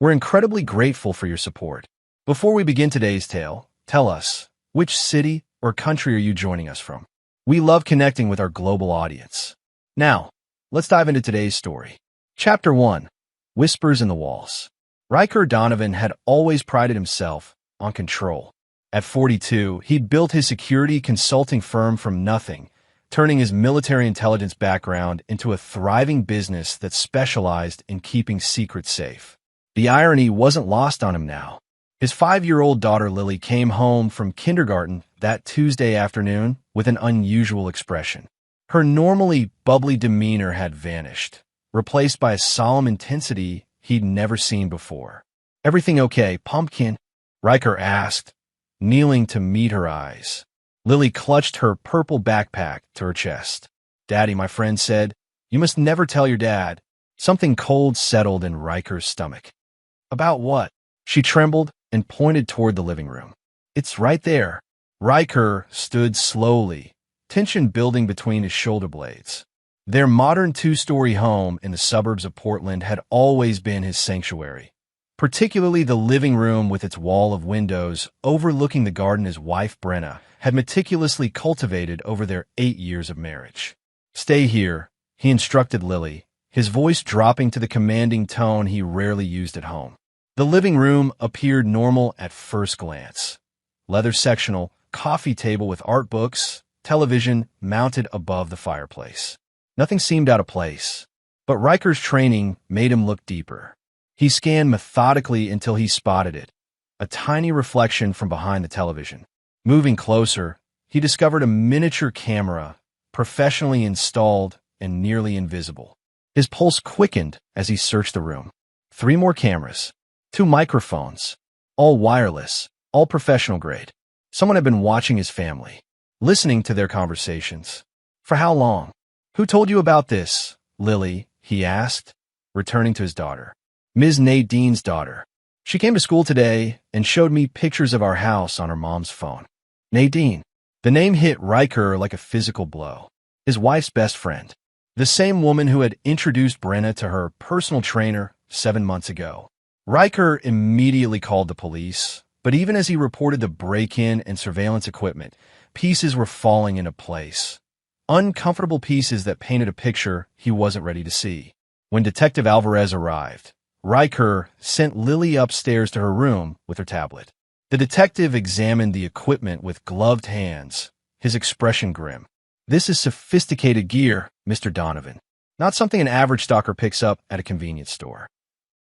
We're incredibly grateful for your support. Before we begin today's tale, tell us, which city or country are you joining us from? We love connecting with our global audience. Now, let's dive into today's story. Chapter 1. Whispers in the Walls. Riker Donovan had always prided himself on control. At 42, he built his security consulting firm from nothing, turning his military intelligence background into a thriving business that specialized in keeping secrets safe. The irony wasn't lost on him now. His 5-year-old daughter Lily came home from kindergarten that Tuesday afternoon with an unusual expression. Her normally bubbly demeanor had vanished, replaced by a solemn intensity he'd never seen before. "Everything okay, Pumpkin?" Riker asked, kneeling to meet her eyes. Lily clutched her purple backpack to her chest. "Daddy," my friend said, "you must never tell your dad." Something cold settled in Riker's stomach. "About what?" She trembled and pointed toward the living room. "It's right there." Riker stood slowly, tension building between his shoulder blades. Their modern 2-story home in the suburbs of Portland had always been his sanctuary, particularly the living room with its wall of windows overlooking the garden his wife Brenna had meticulously cultivated over their 8 years of marriage. "Stay here," he instructed Lily, his voice dropping to the commanding tone he rarely used at home. The living room appeared normal at first glance. Leather sectional, coffee table with art books, television mounted above the fireplace. Nothing seemed out of place, but Riker's training made him look deeper. He scanned methodically until he spotted it, a tiny reflection from behind the television. Moving closer, he discovered a miniature camera, professionally installed and nearly invisible. His pulse quickened as he searched the room. 3 more cameras, 2 microphones, all wireless, all professional grade. Someone had been watching his family, listening to their conversations. "For how long?" "Who told you about this, Lily?" he asked, returning to his daughter. "Ms. Nadine's daughter. She came to school today and showed me pictures of our house on her mom's phone." Nadine. The name hit Riker like a physical blow. His wife's best friend. The same woman who had introduced Brenna to her personal trainer 7 months ago. Riker immediately called the police, but even as he reported the break-in and surveillance equipment, pieces were falling into place. Uncomfortable pieces that painted a picture he wasn't ready to see. When Detective Alvarez arrived, Riker sent Lily upstairs to her room with her tablet. The detective examined the equipment with gloved hands, his expression grim. "This is sophisticated gear, Mr. Donovan. Not something an average stalker picks up at a convenience store."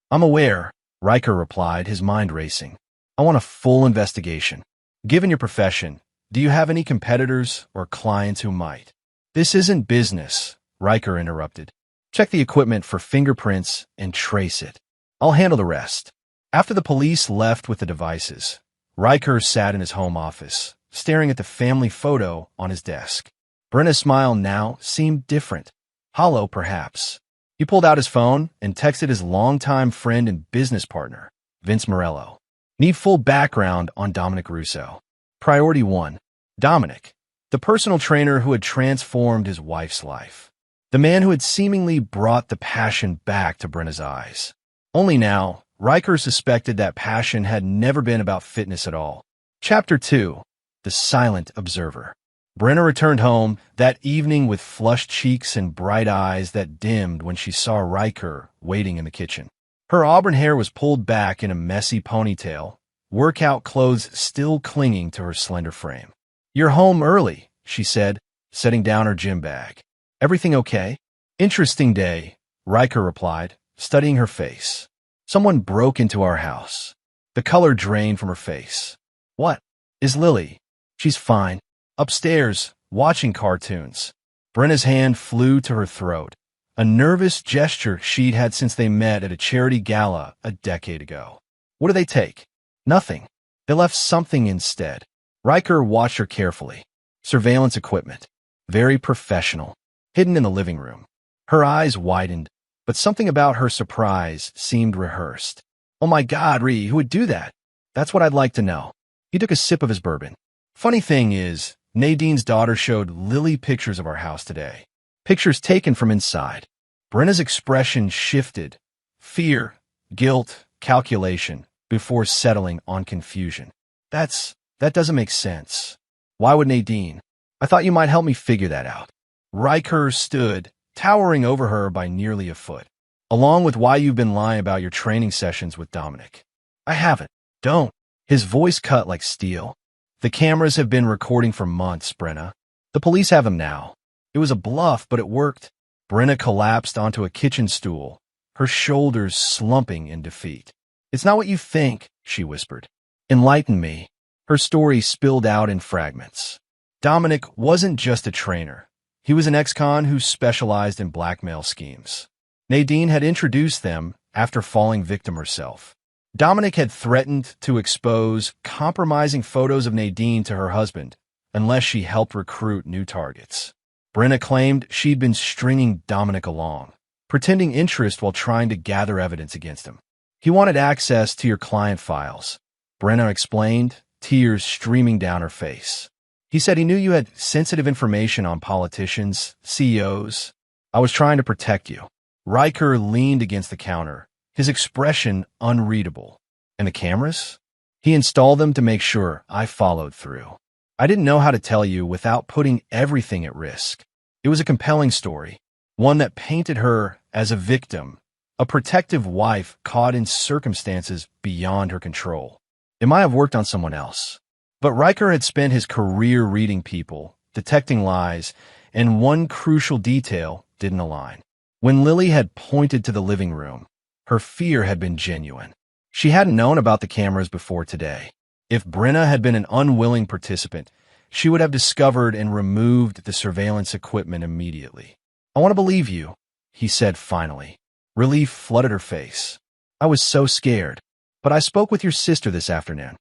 "I'm aware," Riker replied, his mind racing. "I want a full investigation. Given your profession, do you have any competitors or clients who might?" "This isn't business," Riker interrupted. "Check the equipment for fingerprints and trace it. I'll handle the rest." After the police left with the devices, Riker sat in his home office, staring at the family photo on his desk. Brenna's smile now seemed different. Hollow, perhaps. He pulled out his phone and texted his longtime friend and business partner, Vince Morello. "Need full background on Dominic Russo. Priority 1. Dominic, the personal trainer who had transformed his wife's life. The man who had seemingly brought the passion back to Brenna's eyes. Only now, Riker suspected that passion had never been about fitness at all. Chapter 2. The Silent Observer. Brenna returned home that evening with flushed cheeks and bright eyes that dimmed when she saw Riker waiting in the kitchen. Her auburn hair was pulled back in a messy ponytail, workout clothes still clinging to her slender frame. "You're home early," she said, setting down her gym bag. "Everything okay?" "Interesting day," Riker replied, studying her face. "Someone broke into our house." The color drained from her face. "What? Is Lily?" "She's fine. Upstairs, watching cartoons." Brenna's hand flew to her throat, a nervous gesture she'd had since they met at a charity gala a decade ago. "What do they take?" "Nothing. They left something instead." Riker watched her carefully. Surveillance equipment. Very professional. Hidden in the living room. Her eyes widened, but something about her surprise seemed rehearsed. "Oh my God, Ree, who would do that? That's what I'd like to know." He took a sip of his bourbon. "Funny thing is, Nadine's daughter showed Lily pictures of our house today. Pictures taken from inside." Brenna's expression shifted. Fear, guilt, calculation, before settling on confusion. That doesn't make sense. Why would Nadine? I thought you might help me figure that out. Riker stood, towering over her by nearly a foot. Along with why you've been lying about your training sessions with Dominic. I haven't. Don't. His voice cut like steel. The cameras have been recording for months, Brenna. The police have him now. It was a bluff, but it worked. Brenna collapsed onto a kitchen stool, her shoulders slumping in defeat. It's not what you think, she whispered. Enlighten me. Her story spilled out in fragments. Dominic wasn't just a trainer. He was an ex-con who specialized in blackmail schemes. Nadine had introduced them after falling victim herself. Dominic had threatened to expose compromising photos of Nadine to her husband unless she helped recruit new targets. Brenna claimed she'd been stringing Dominic along, pretending interest while trying to gather evidence against him. He wanted access to your client files, Brenna explained, tears streaming down her face. He said he knew you had sensitive information on politicians, CEOs. I was trying to protect you. Riker leaned against the counter, his expression unreadable. And the cameras? He installed them to make sure I followed through. I didn't know how to tell you without putting everything at risk. It was a compelling story, one that painted her as a victim, a protective wife caught in circumstances beyond her control. It might have worked on someone else. But Riker had spent his career reading people, detecting lies, and one crucial detail didn't align. When Lily had pointed to the living room, her fear had been genuine. She hadn't known about the cameras before today. If Brenna had been an unwilling participant, she would have discovered and removed the surveillance equipment immediately. I want to believe you, he said finally. Relief flooded her face. I was so scared, but I spoke with your sister this afternoon.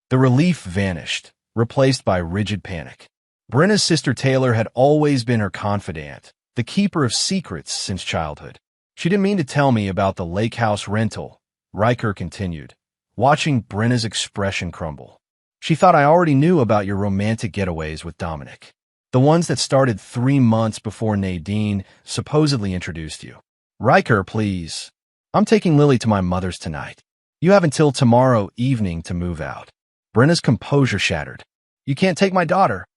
The relief vanished, replaced by rigid panic. Brenna's sister Taylor had always been her confidant, the keeper of secrets since childhood. She didn't mean to tell me about the lake house rental, Riker continued, watching Brenna's expression crumble. She thought I already knew about your romantic getaways with Dominic, the ones that started 3 months before Nadine supposedly introduced you. Riker, please. I'm taking Lily to my mother's tonight. You have until tomorrow evening to move out. Brenna's composure shattered. You can't take my daughter.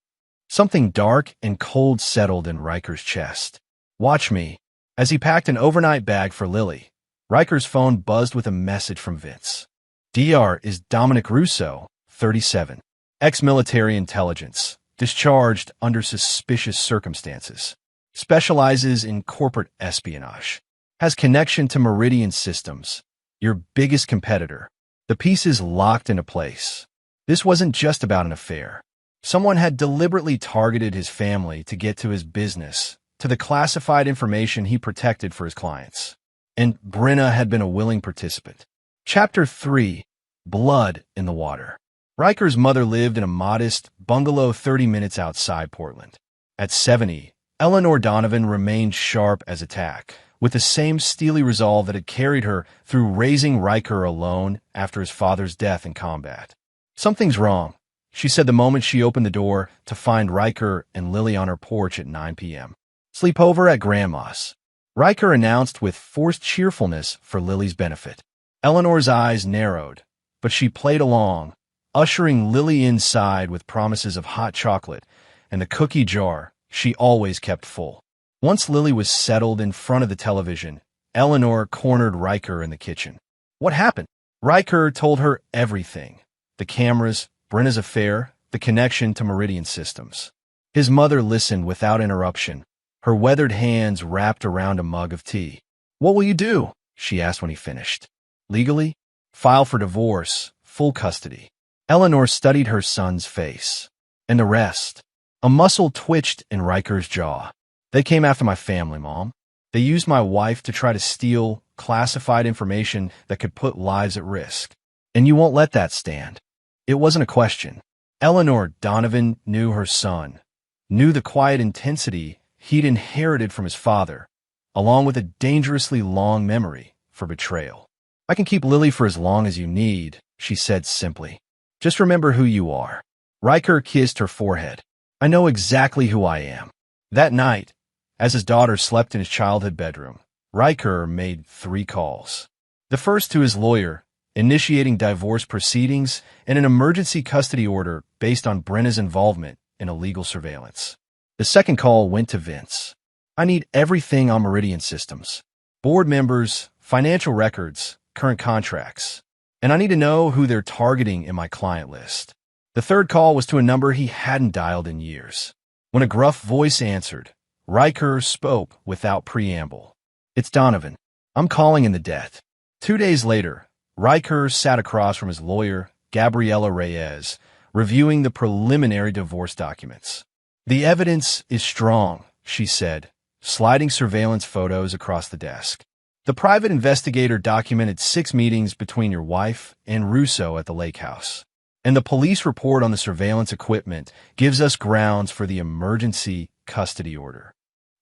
Something dark and cold settled in Riker's chest. Watch me. As he packed an overnight bag for Lily, Riker's phone buzzed with a message from Vince. DR is Dominic Russo, 37. Ex-military intelligence. Discharged under suspicious circumstances. Specializes in corporate espionage. Has connection to Meridian Systems, your biggest competitor. The pieces locked into place. This wasn't just about an affair. Someone had deliberately targeted his family to get to his business, to the classified information he protected for his clients. And Brenna had been a willing participant. Chapter 3. Blood in the Water. Riker's mother lived in a modest bungalow 30 minutes outside Portland. At 70, Eleanor Donovan remained sharp as a tack, with the same steely resolve that had carried her through raising Riker alone after his father's death in combat. Something's wrong, she said the moment she opened the door to find Riker and Lily on her porch at 9 p.m. Sleepover at Grandma's, Riker announced with forced cheerfulness for Lily's benefit. Eleanor's eyes narrowed, but she played along, ushering Lily inside with promises of hot chocolate and the cookie jar she always kept full. Once Lily was settled in front of the television, Eleanor cornered Riker in the kitchen. What happened? Riker told her everything. The cameras, Brenna's affair, the connection to Meridian Systems. His mother listened without interruption, her weathered hands wrapped around a mug of tea. What will you do? She asked when he finished. Legally? File for divorce, full custody. Eleanor studied her son's face. And the rest? A muscle twitched in Riker's jaw. They came after my family, Mom. They used my wife to try to steal classified information that could put lives at risk. And you won't let that stand. It wasn't a question. Eleanor Donovan knew her son, knew the quiet intensity he'd inherited from his father, along with a dangerously long memory for betrayal. I can keep Lily for as long as you need, she said simply. Just remember who you are. Riker kissed her forehead. I know exactly who I am. That night, as his daughter slept in his childhood bedroom, Riker made 3 calls. The first to his lawyer, initiating divorce proceedings, and an emergency custody order based on Brenna's involvement in illegal surveillance. The second call went to Vince. I need everything on Meridian Systems. Board members, financial records, current contracts. And I need to know who they're targeting in my client list. The third call was to a number he hadn't dialed in years. When a gruff voice answered, Riker spoke without preamble. It's Donovan. I'm calling in the debt. 2 days later, Riker sat across from his lawyer, Gabriela Reyes, reviewing the preliminary divorce documents. The evidence is strong, she said, sliding surveillance photos across the desk. The private investigator documented 6 meetings between your wife and Russo at the lake house. And the police report on the surveillance equipment gives us grounds for the emergency custody order.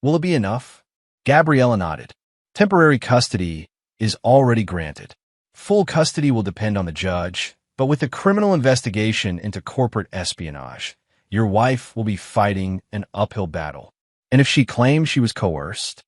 Will it be enough? Gabriela nodded. Temporary custody is already granted. Full custody will depend on the judge, but with a criminal investigation into corporate espionage, your wife will be fighting an uphill battle. And if she claims she was coerced,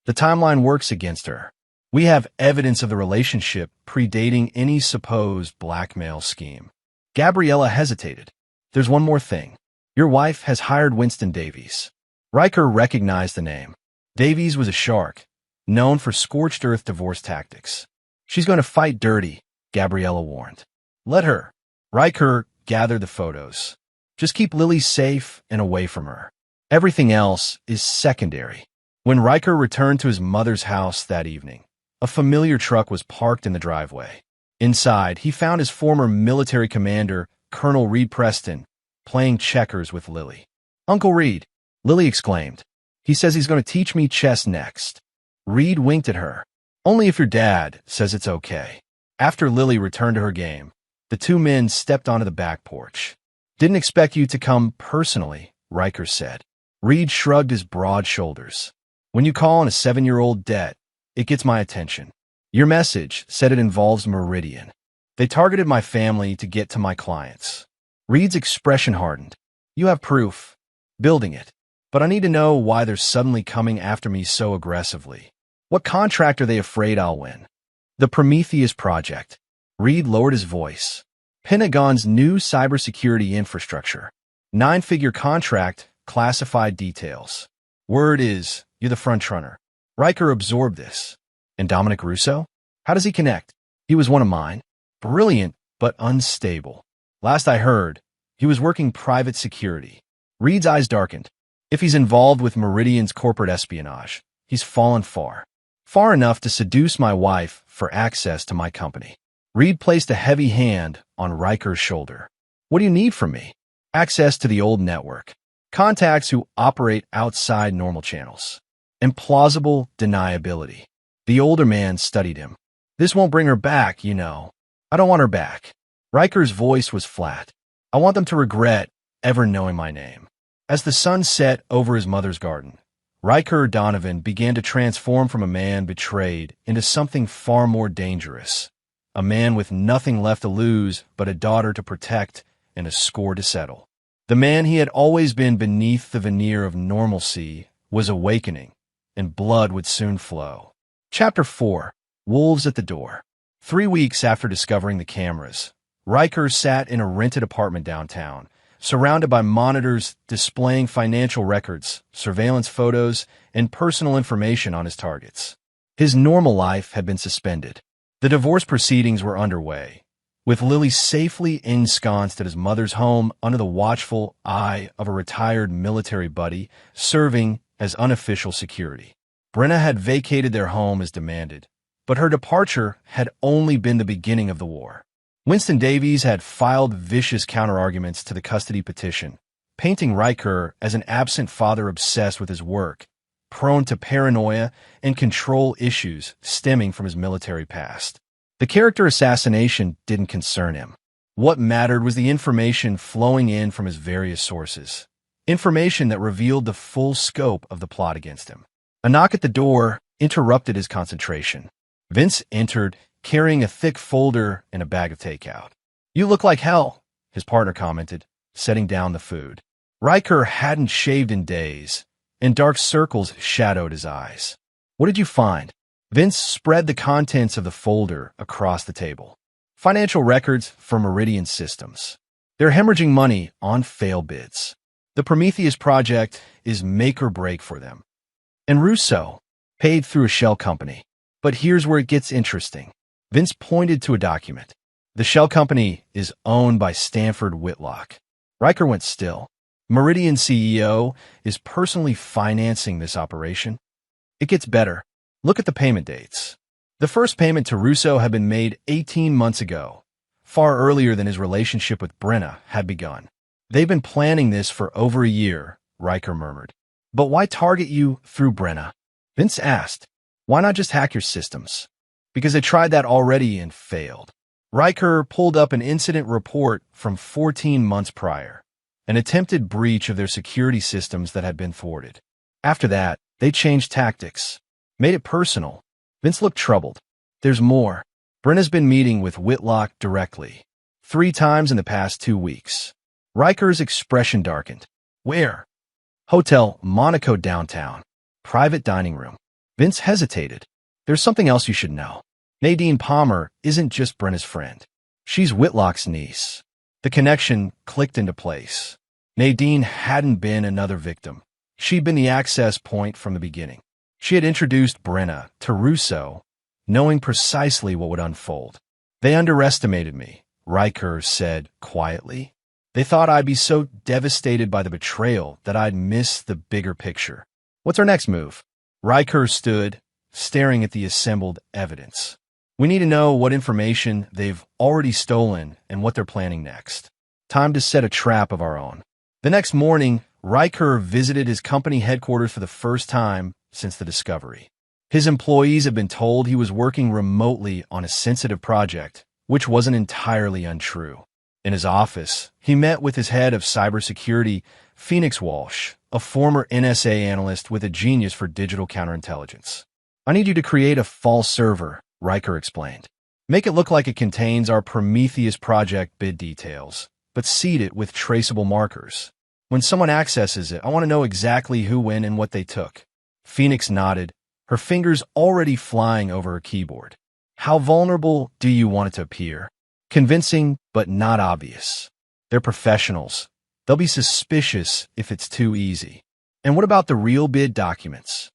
the timeline works against her. We have evidence of the relationship predating any supposed blackmail scheme. Gabriela hesitated. There's one more thing. Your wife has hired Winston Davies. Riker recognized the name. Davies was a shark, known for scorched earth divorce tactics. She's going to fight dirty, Gabriela warned. Let her. Riker gathered the photos. Just keep Lily safe and away from her. Everything else is secondary. When Riker returned to his mother's house that evening, a familiar truck was parked in the driveway. Inside, he found his former military commander, Colonel Reed Preston, playing checkers with Lily. Uncle Reed, Lily exclaimed. He says he's going to teach me chess next. Reed winked at her. Only if your dad says it's okay. After Lily returned to her game, the two men stepped onto the back porch. Didn't expect you to come personally, Riker said. Reed shrugged his broad shoulders. When you call on a 7-year-old debt, it gets my attention. Your message said it involves Meridian. They targeted my family to get to my clients. Reed's expression hardened. You have proof. Building it. But I need to know why they're suddenly coming after me so aggressively. What contract are they afraid I'll win? The Prometheus Project. Reed lowered his voice. Pentagon's new cybersecurity infrastructure. 9-figure contract, classified details. Word is, you're the frontrunner. Riker absorbed this. And Dominic Russo? How does he connect? He was one of mine. Brilliant, but unstable. Last I heard, he was working private security. Reed's eyes darkened. If he's involved with Meridian's corporate espionage, he's fallen far. Far enough to seduce my wife for access to my company. Reed placed a heavy hand on Riker's shoulder. What do you need from me? Access to the old network. Contacts who operate outside normal channels. And plausible deniability. The older man studied him. This won't bring her back, you know. I don't want her back. Riker's voice was flat. I want them to regret ever knowing my name. As the sun set over his mother's garden, Riker Donovan began to transform from a man betrayed into something far more dangerous. A man with nothing left to lose but a daughter to protect and a score to settle. The man he had always been beneath the veneer of normalcy was awakening, and blood would soon flow. Chapter 4. Wolves at the Door. 3 weeks after discovering the cameras, Riker sat in a rented apartment downtown, surrounded by monitors displaying financial records, surveillance photos, and personal information on his targets. His normal life had been suspended. The divorce proceedings were underway, with Lily safely ensconced at his mother's home under the watchful eye of a retired military buddy serving as unofficial security. Brenna had vacated their home as demanded, but her departure had only been the beginning of the war. Winston Davies had filed vicious counterarguments to the custody petition, painting Riker as an absent father obsessed with his work, prone to paranoia and control issues stemming from his military past. The character assassination didn't concern him. What mattered was the information flowing in from his various sources, information that revealed the full scope of the plot against him. A knock at the door interrupted his concentration. Vince entered, carrying a thick folder and a bag of takeout. You look like hell, his partner commented, setting down the food. Riker hadn't shaved in days, and dark circles shadowed his eyes. What did you find? Vince spread the contents of the folder across the table. Financial records for Meridian Systems. They're hemorrhaging money on fail bids. The Prometheus project is make or break for them. And Russo, paid through a shell company. But here's where it gets interesting. Vince pointed to a document. The shell company is owned by Stanford Whitlock. Riker went still. Meridian CEO is personally financing this operation. It gets better. Look at the payment dates. The first payment to Russo had been made 18 months ago, far earlier than his relationship with Brenna had begun. They've been planning this for over a year, Riker murmured. But why target you through Brenna? Vince asked. Why not just hack your systems? Because they tried that already and failed. Riker pulled up an incident report from 14 months prior, an attempted breach of their security systems that had been thwarted. After that, they changed tactics, made it personal. Vince looked troubled. There's more. Brenna's been meeting with Whitlock directly, 3 times in the past 2 weeks. Riker's expression darkened. Where? Hotel Monaco downtown. Private dining room. Vince hesitated. There's something else you should know. Nadine Palmer isn't just Brenna's friend. She's Whitlock's niece. The connection clicked into place. Nadine hadn't been another victim. She'd been the access point from the beginning. She had introduced Brenna to Russo, knowing precisely what would unfold. They underestimated me, Riker said quietly. They thought I'd be so devastated by the betrayal that I'd miss the bigger picture. What's our next move? Riker stood, staring at the assembled evidence. We need to know what information they've already stolen and what they're planning next. Time to set a trap of our own. The next morning, Riker visited his company headquarters for the first time since the discovery. His employees had been told he was working remotely on a sensitive project, which wasn't entirely untrue. In his office, he met with his head of cybersecurity, Phoenix Walsh, a former NSA analyst with a genius for digital counterintelligence. I need you to create a false server, Riker explained. Make it look like it contains our Prometheus project bid details, but seed it with traceable markers. When someone accesses it, I want to know exactly who, when, and what they took. Phoenix nodded, her fingers already flying over her keyboard. How vulnerable do you want it to appear? Convincing, but not obvious. They're professionals. They'll be suspicious if it's too easy. And what about the real bid documents?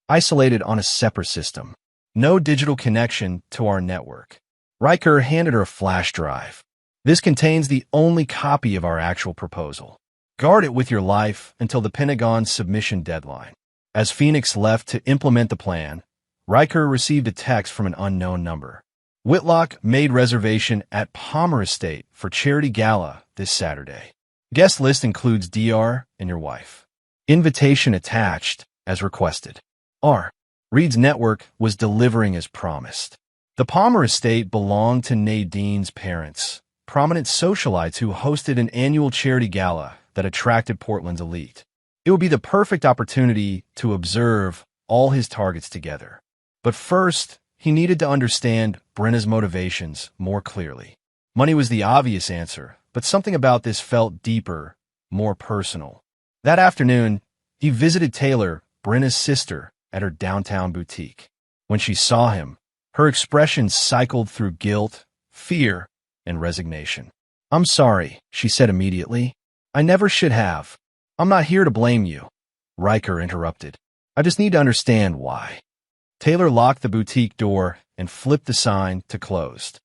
Isolated on a separate system. No digital connection to our network. Riker handed her a flash drive. This contains the only copy of our actual proposal. Guard it with your life until the Pentagon's submission deadline. As Phoenix left to implement the plan, Riker received a text from an unknown number. Whitlock made reservation at Palmer Estate for charity gala this Saturday. Guest list includes DR and your wife. Invitation attached as requested. R. Reed's network was delivering as promised. The Palmer Estate belonged to Nadine's parents, prominent socialites who hosted an annual charity gala that attracted Portland's elite. It would be the perfect opportunity to observe all his targets together. But first, he needed to understand Brenna's motivations more clearly. Money was the obvious answer, but something about this felt deeper, more personal. That afternoon, he visited Taylor, Brenna's sister, at her downtown boutique. When she saw him, her expression cycled through guilt, fear, and resignation. I'm sorry, she said immediately. I never should have. I'm not here to blame you. Riker interrupted. I just need to understand why. Taylor locked the boutique door and flipped the sign to closed.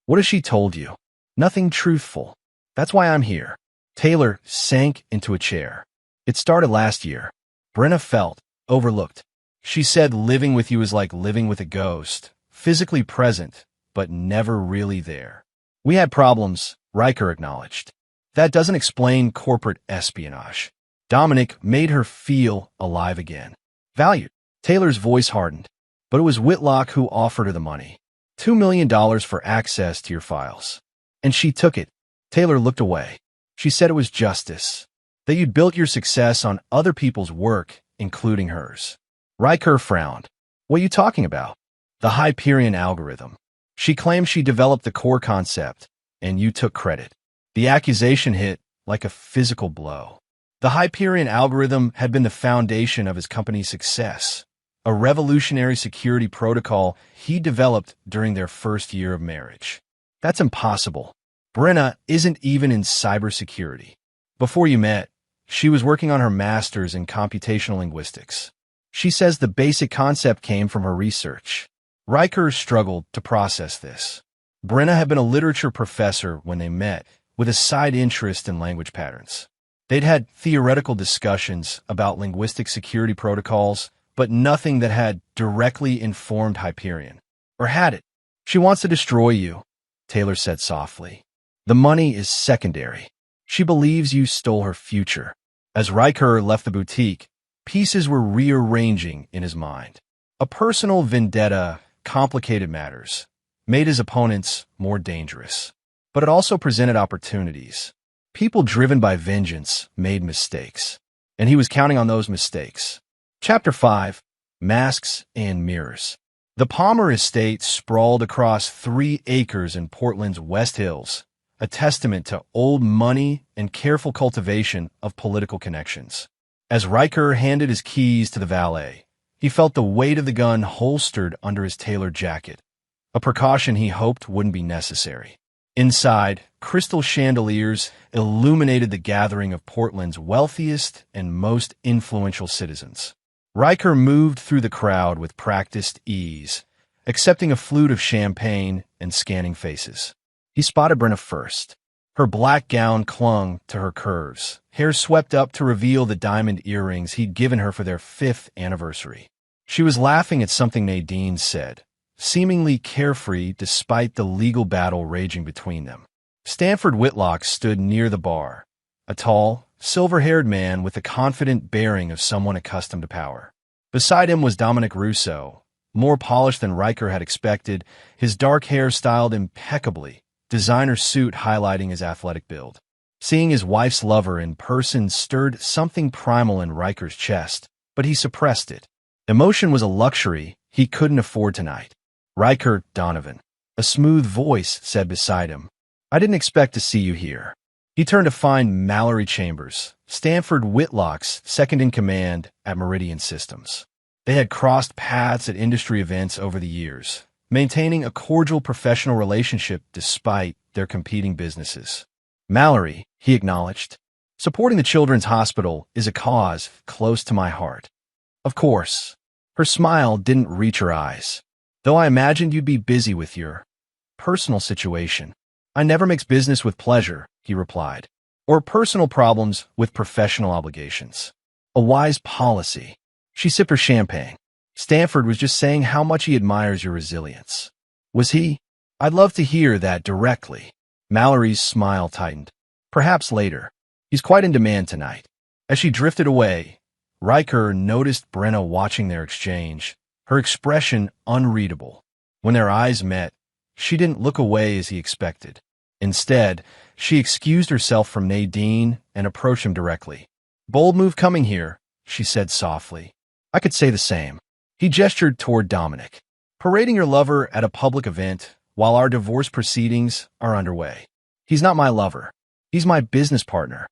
What has she told you? Nothing truthful. That's why I'm here. Taylor sank into a chair. It started last year. Brenna felt overlooked. She said living with you is like living with a ghost, physically present, but never really there. We had problems, Riker acknowledged. That doesn't explain corporate espionage. Dominic made her feel alive again. Valued. Taylor's voice hardened. But it was Whitlock who offered her the money. $2 million for access to your files. And she took it. Taylor looked away. She said it was justice. That you'd built your success on other people's work, including hers. Riker frowned. What are you talking about? The Hyperion algorithm. She claimed she developed the core concept, and you took credit. The accusation hit like a physical blow. The Hyperion algorithm had been the foundation of his company's success, a revolutionary security protocol he developed during their first year of marriage. That's impossible. Brenna isn't even in cybersecurity. Before you met, she was working on her master's in computational linguistics. She says the basic concept came from her research. Riker struggled to process this. Brenna had been a literature professor when they met, with a side interest in language patterns. They'd had theoretical discussions about linguistic security protocols, but nothing that had directly informed Hyperion. Or had it? She wants to destroy you, Taylor said softly. The money is secondary. She believes you stole her future. As Riker left the boutique, pieces were rearranging in his mind. A personal vendetta complicated matters, made his opponents more dangerous. But it also presented opportunities. People driven by vengeance made mistakes, and he was counting on those mistakes. Chapter 5, Masks and Mirrors. The Palmer estate sprawled across 3 acres in Portland's West Hills, a testament to old money and careful cultivation of political connections. As Riker handed his keys to the valet, he felt the weight of the gun holstered under his tailored jacket, a precaution he hoped wouldn't be necessary. Inside, crystal chandeliers illuminated the gathering of Portland's wealthiest and most influential citizens. Riker moved through the crowd with practiced ease, accepting a flute of champagne and scanning faces. He spotted Brenna first. Her black gown clung to her curves, hair swept up to reveal the diamond earrings he'd given her for their 5th anniversary. She was laughing at something Nadine said, seemingly carefree despite the legal battle raging between them. Stanford Whitlock stood near the bar, a tall, silver-haired man with the confident bearing of someone accustomed to power. Beside him was Dominic Russo, more polished than Riker had expected, his dark hair styled impeccably, designer suit highlighting his athletic build. Seeing his wife's lover in person stirred something primal in Riker's chest, but he suppressed it. Emotion was a luxury he couldn't afford tonight. Riker Donovan, a smooth voice said beside him. I didn't expect to see you here. He turned to find Mallory Chambers, Stanford Whitlock's second-in-command at Meridian Systems. They had crossed paths at industry events over the years, maintaining a cordial professional relationship despite their competing businesses. Mallory, he acknowledged, supporting the Children's Hospital is a cause close to my heart. Of course. Her smile didn't reach her eyes. Though I imagined you'd be busy with your personal situation. I never mix business with pleasure, he replied, or personal problems with professional obligations. A wise policy. She sipped her champagne. Stanford was just saying how much he admires your resilience. Was he? I'd love to hear that directly. Mallory's smile tightened. Perhaps later. He's quite in demand tonight. As she drifted away, Riker noticed Brenna watching their exchange, her expression unreadable. When their eyes met, she didn't look away as he expected. Instead, she excused herself from Nadine and approached him directly. Bold move coming here, she said softly. I could say the same. He gestured toward Dominic. Parading your lover at a public event while our divorce proceedings are underway. He's not my lover. He's my business partner.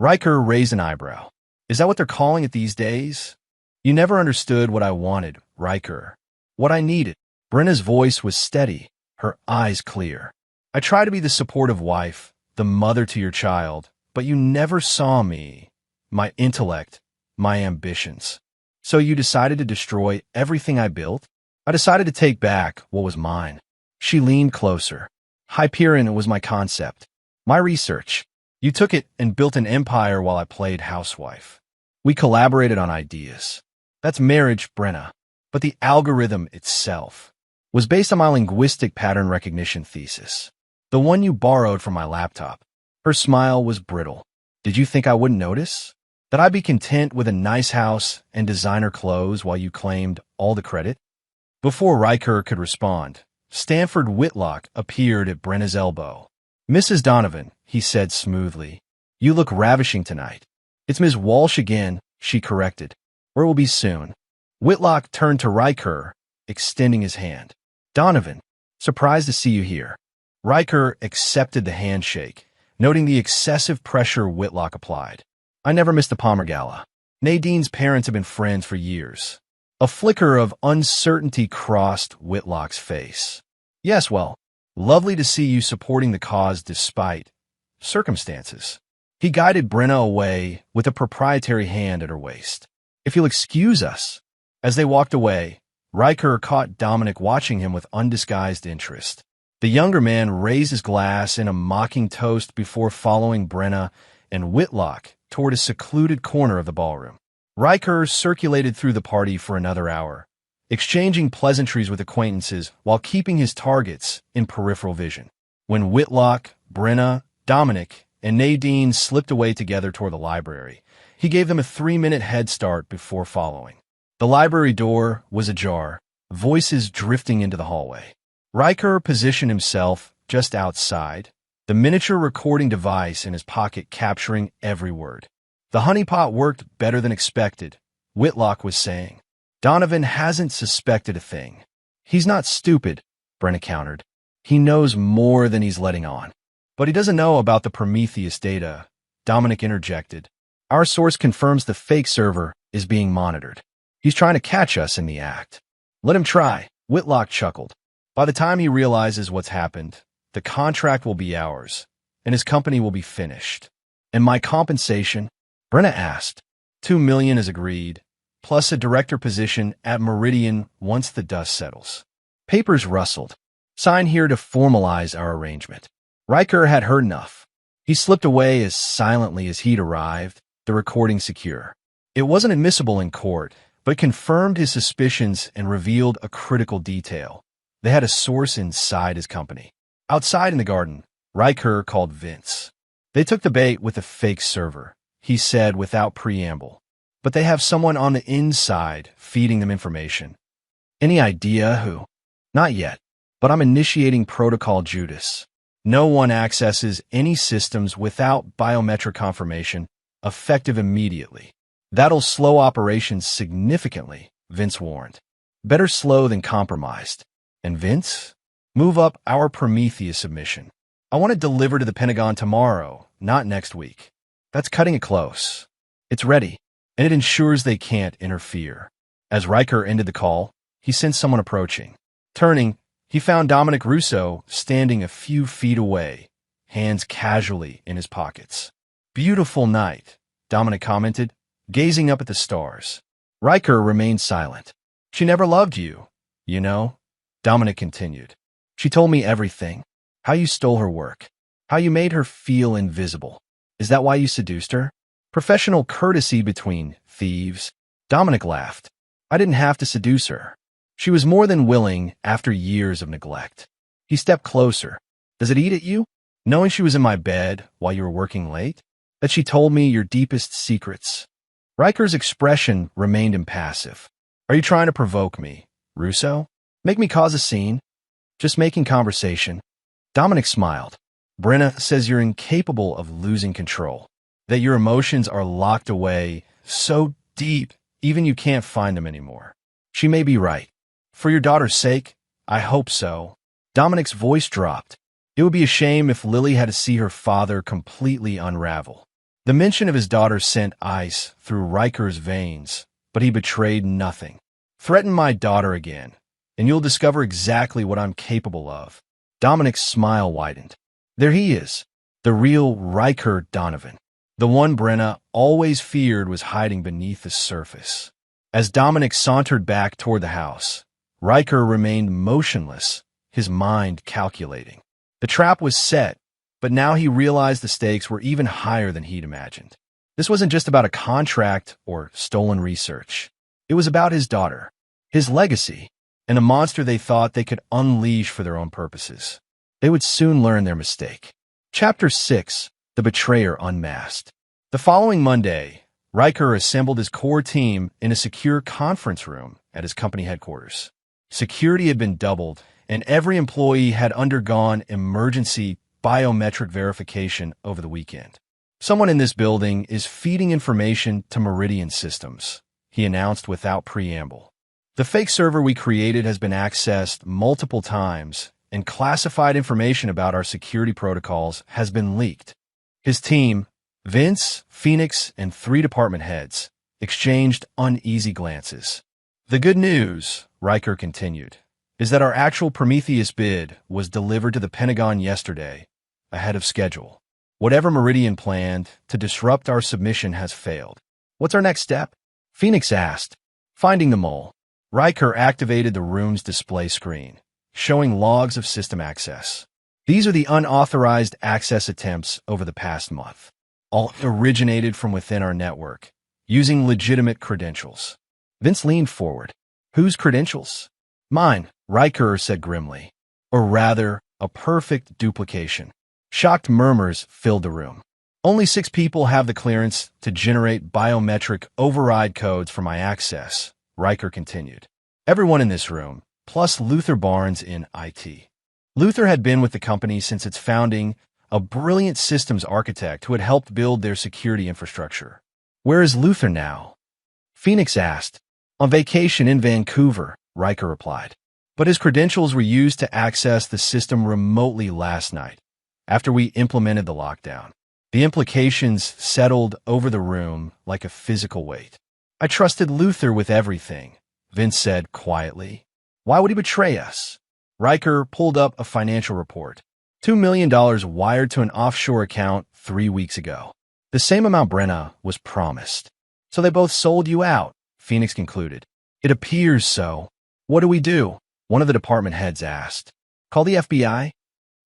Riker raised an eyebrow. Is that what they're calling it these days? You never understood what I wanted, Riker. What I needed. Brenna's voice was steady, her eyes clear. I try to be the supportive wife, the mother to your child, but you never saw me, my intellect, my ambitions. So you decided to destroy everything I built? I decided to take back what was mine. She leaned closer. Hyperion was my concept, my research. You took it and built an empire while I played housewife. We collaborated on ideas. That's marriage, Brenna. But the algorithm itself was based on my linguistic pattern recognition thesis, the one you borrowed from my laptop. Her smile was brittle. Did you think I wouldn't notice? That I'd be content with a nice house and designer clothes while you claimed all the credit? Before Riker could respond, Stanford Whitlock appeared at Brenna's elbow. Mrs. Donovan, he said smoothly, you look ravishing tonight. It's Ms. Walsh again, she corrected. Or it will be soon. Whitlock turned to Riker, extending his hand. Donovan, surprised to see you here. Riker accepted the handshake, noting the excessive pressure Whitlock applied. I never missed the Palmer Gala. Nadine's parents have been friends for years. A flicker of uncertainty crossed Whitlock's face. Yes, well, Lovely to see you supporting the cause despite circumstances. He guided Brenna away with a proprietary hand at her waist. If you'll excuse us. As they walked away, Riker caught Dominic watching him with undisguised interest. The younger man raised his glass in a mocking toast before following Brenna and Whitlock toward a secluded corner of the ballroom. Riker circulated through the party for another hour, exchanging pleasantries with acquaintances while keeping his targets in peripheral vision. When Whitlock, Brenna, Dominic, and Nadine slipped away together toward the library, he gave them a 3-minute head start before following. The library door was ajar, voices drifting into the hallway. Riker positioned himself just outside, the miniature recording device in his pocket capturing every word. The honeypot worked better than expected, Whitlock was saying. Donovan hasn't suspected a thing. He's not stupid, Brenna countered. He knows more than he's letting on. But he doesn't know about the Prometheus data, Dominic interjected. Our source confirms the fake server is being monitored. He's trying to catch us in the act. Let him try, Whitlock chuckled. By the time he realizes what's happened, the contract will be ours, and his company will be finished. And my compensation? Brenna asked. $2 million is agreed, plus a director position at Meridian once the dust settles. Papers rustled. Sign here to formalize our arrangement. Riker had heard enough. He slipped away as silently as he'd arrived, the recording secure. It wasn't admissible in court, but confirmed his suspicions and revealed a critical detail. They had a source inside his company. Outside in the garden, Riker called Vince. They took the bait with a fake server, he said without preamble. But they have someone on the inside feeding them information. Any idea who? Not yet, but I'm initiating Protocol Judas. No one accesses any systems without biometric confirmation, effective immediately. That'll slow operations significantly, Vince warned. Better slow than compromised. And Vince? Move up our Prometheus submission. I want to deliver to the Pentagon tomorrow, not next week. That's cutting it close. It's ready, and it ensures they can't interfere. As Riker ended the call, he sensed someone approaching. Turning, he found Dominic Russo standing a few feet away, hands casually in his pockets. Beautiful night, Dominic commented, gazing up at the stars. Riker remained silent. She never loved you, you know, Dominic continued. She told me everything. How you stole her work. How you made her feel invisible. Is that why you seduced her? Professional courtesy between thieves. Dominic laughed. I didn't have to seduce her. She was more than willing after years of neglect. He stepped closer. Does it eat at you? Knowing she was in my bed while you were working late? That she told me your deepest secrets? Riker's expression remained impassive. Are you trying to provoke me, Russo? Make me cause a scene? Just making conversation. Dominic smiled. Brenna says you're incapable of losing control, that your emotions are locked away so deep, even you can't find them anymore. She may be right. For your daughter's sake, I hope so. Dominic's voice dropped. It would be a shame if Lily had to see her father completely unravel. The mention of his daughter sent ice through Riker's veins, but he betrayed nothing. Threaten my daughter again, and you'll discover exactly what I'm capable of. Dominic's smile widened. There he is, the real Riker Donovan. The one Brenna always feared was hiding beneath the surface. As Dominic sauntered back toward the house, Riker remained motionless, his mind calculating. The trap was set, but now he realized the stakes were even higher than he'd imagined. This wasn't just about a contract or stolen research. It was about his daughter, his legacy, and a monster they thought they could unleash for their own purposes. They would soon learn their mistake. Chapter 6, The Betrayer Unmasked. The following Monday, Riker assembled his core team in a secure conference room at his company headquarters. Security had been doubled, and every employee had undergone emergency biometric verification over the weekend. Someone in this building is feeding information to Meridian Systems, he announced without preamble. The fake server we created has been accessed multiple times, and classified information about our security protocols has been leaked. His team, Vince, Phoenix, and 3 department heads, exchanged uneasy glances. The good news, Riker continued, is that our actual Prometheus bid was delivered to the Pentagon yesterday, ahead of schedule. Whatever Meridian planned to disrupt our submission has failed. What's our next step? Phoenix asked. Finding the mole. Riker activated the room's display screen, showing logs of system access. These are the unauthorized access attempts over the past month, all originated from within our network, using legitimate credentials. Vince leaned forward. Whose credentials? Mine, Riker said grimly. Or rather, a perfect duplication. Shocked murmurs filled the room. Only 6 people have the clearance to generate biometric override codes for my access, Riker continued. Everyone in this room, plus Luther Barnes in IT. Luther had been with the company since its founding, a brilliant systems architect who had helped build their security infrastructure. Where is Luther now? Phoenix asked. On vacation in Vancouver, Riker replied. But his credentials were used to access the system remotely last night, after we implemented the lockdown. The implications settled over the room like a physical weight. I trusted Luther with everything, Vince said quietly. Why would he betray us? Riker pulled up a financial report. $2 million wired to an offshore account 3 weeks ago. The same amount Brenna was promised. So they both sold you out, Phoenix concluded. It appears so. What do we do? One of the department heads asked. Call the FBI?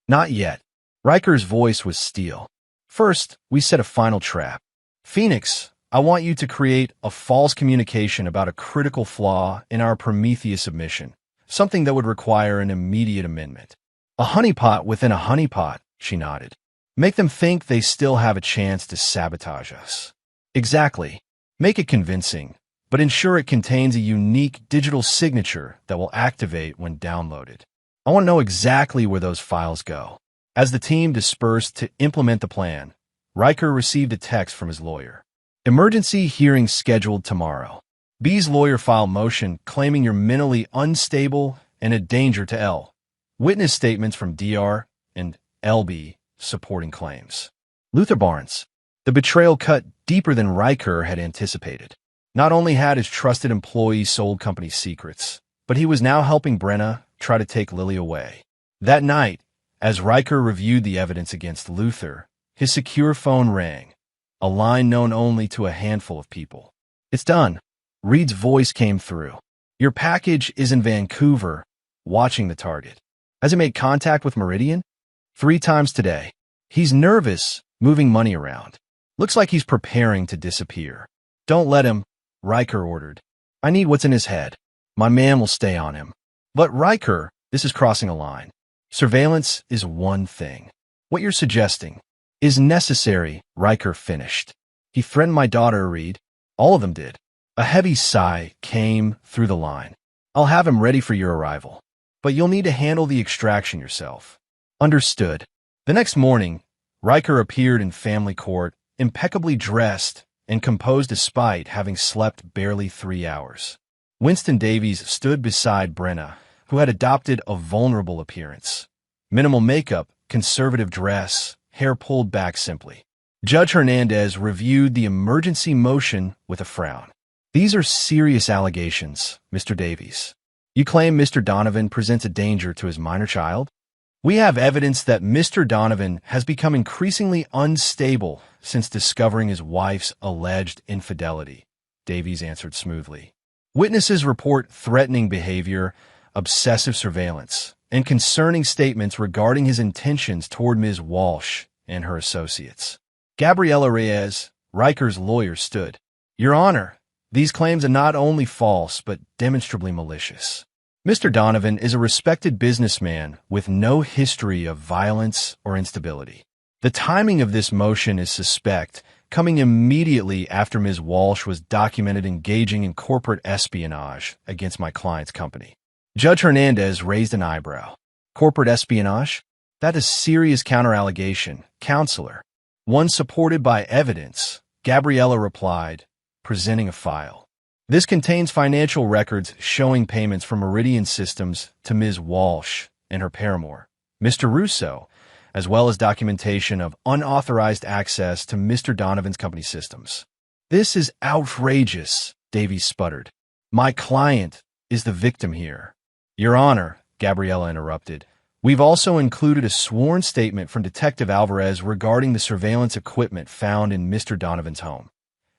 Not yet. Riker's voice was steel. First, we set a final trap. Phoenix, I want you to create a false communication about a critical flaw in our Prometheus submission, something that would require an immediate amendment. A honeypot within a honeypot, she nodded. Make them think they still have a chance to sabotage us. Exactly. Make it convincing, but ensure it contains a unique digital signature that will activate when downloaded. I want to know exactly where those files go. As the team dispersed to implement the plan, Riker received a text from his lawyer. Emergency hearing scheduled tomorrow. B's lawyer filed motion claiming you're mentally unstable and a danger to L. Witness statements from DR and LB supporting claims. Luther Barnes. The betrayal cut deeper than Riker had anticipated. Not only had his trusted employee sold company secrets, but he was now helping Brenna try to take Lily away. That night, as Riker reviewed the evidence against Luther, his secure phone rang, a line known only to a handful of people. It's done. Reed's voice came through. Your package is in Vancouver, watching the target. Has it made contact with Meridian? 3 times today. He's nervous, moving money around. Looks like he's preparing to disappear. Don't let him, Riker ordered. I need what's in his head. My man will stay on him. But Riker, this is crossing a line. Surveillance is one thing. What you're suggesting is necessary, Riker finished. He threatened my daughter, Reed. All of them did. A heavy sigh came through the line. I'll have him ready for your arrival. But you'll need to handle the extraction yourself. Understood. The next morning, Riker appeared in family court, impeccably dressed and composed despite having slept barely 3 hours. Winston Davies stood beside Brenna, who had adopted a vulnerable appearance. Minimal makeup, conservative dress, hair pulled back simply. Judge Hernandez reviewed the emergency motion with a frown. These are serious allegations, Mr. Davies. You claim Mr. Donovan presents a danger to his minor child? We have evidence that Mr. Donovan has become increasingly unstable since discovering his wife's alleged infidelity, Davies answered smoothly. Witnesses report threatening behavior, obsessive surveillance, and concerning statements regarding his intentions toward Ms. Walsh and her associates. Gabriela Reyes, Riker's lawyer, stood. Your Honor, these claims are not only false but demonstrably malicious. Mr. Donovan is a respected businessman with no history of violence or instability. The timing of this motion is suspect, coming immediately after Ms. Walsh was documented engaging in corporate espionage against my client's company. Judge Hernandez raised an eyebrow. Corporate espionage? That is serious counter-allegation, counselor. One supported by evidence, Gabriela replied, presenting a file. This contains financial records showing payments from Meridian Systems to Ms. Walsh and her paramour, Mr. Russo, as well as documentation of unauthorized access to Mr. Donovan's company systems. This is outrageous, Davies sputtered. My client is the victim here. Your Honor, Gabriella interrupted. We've also included a sworn statement from Detective Alvarez regarding the surveillance equipment found in Mr. Donovan's home.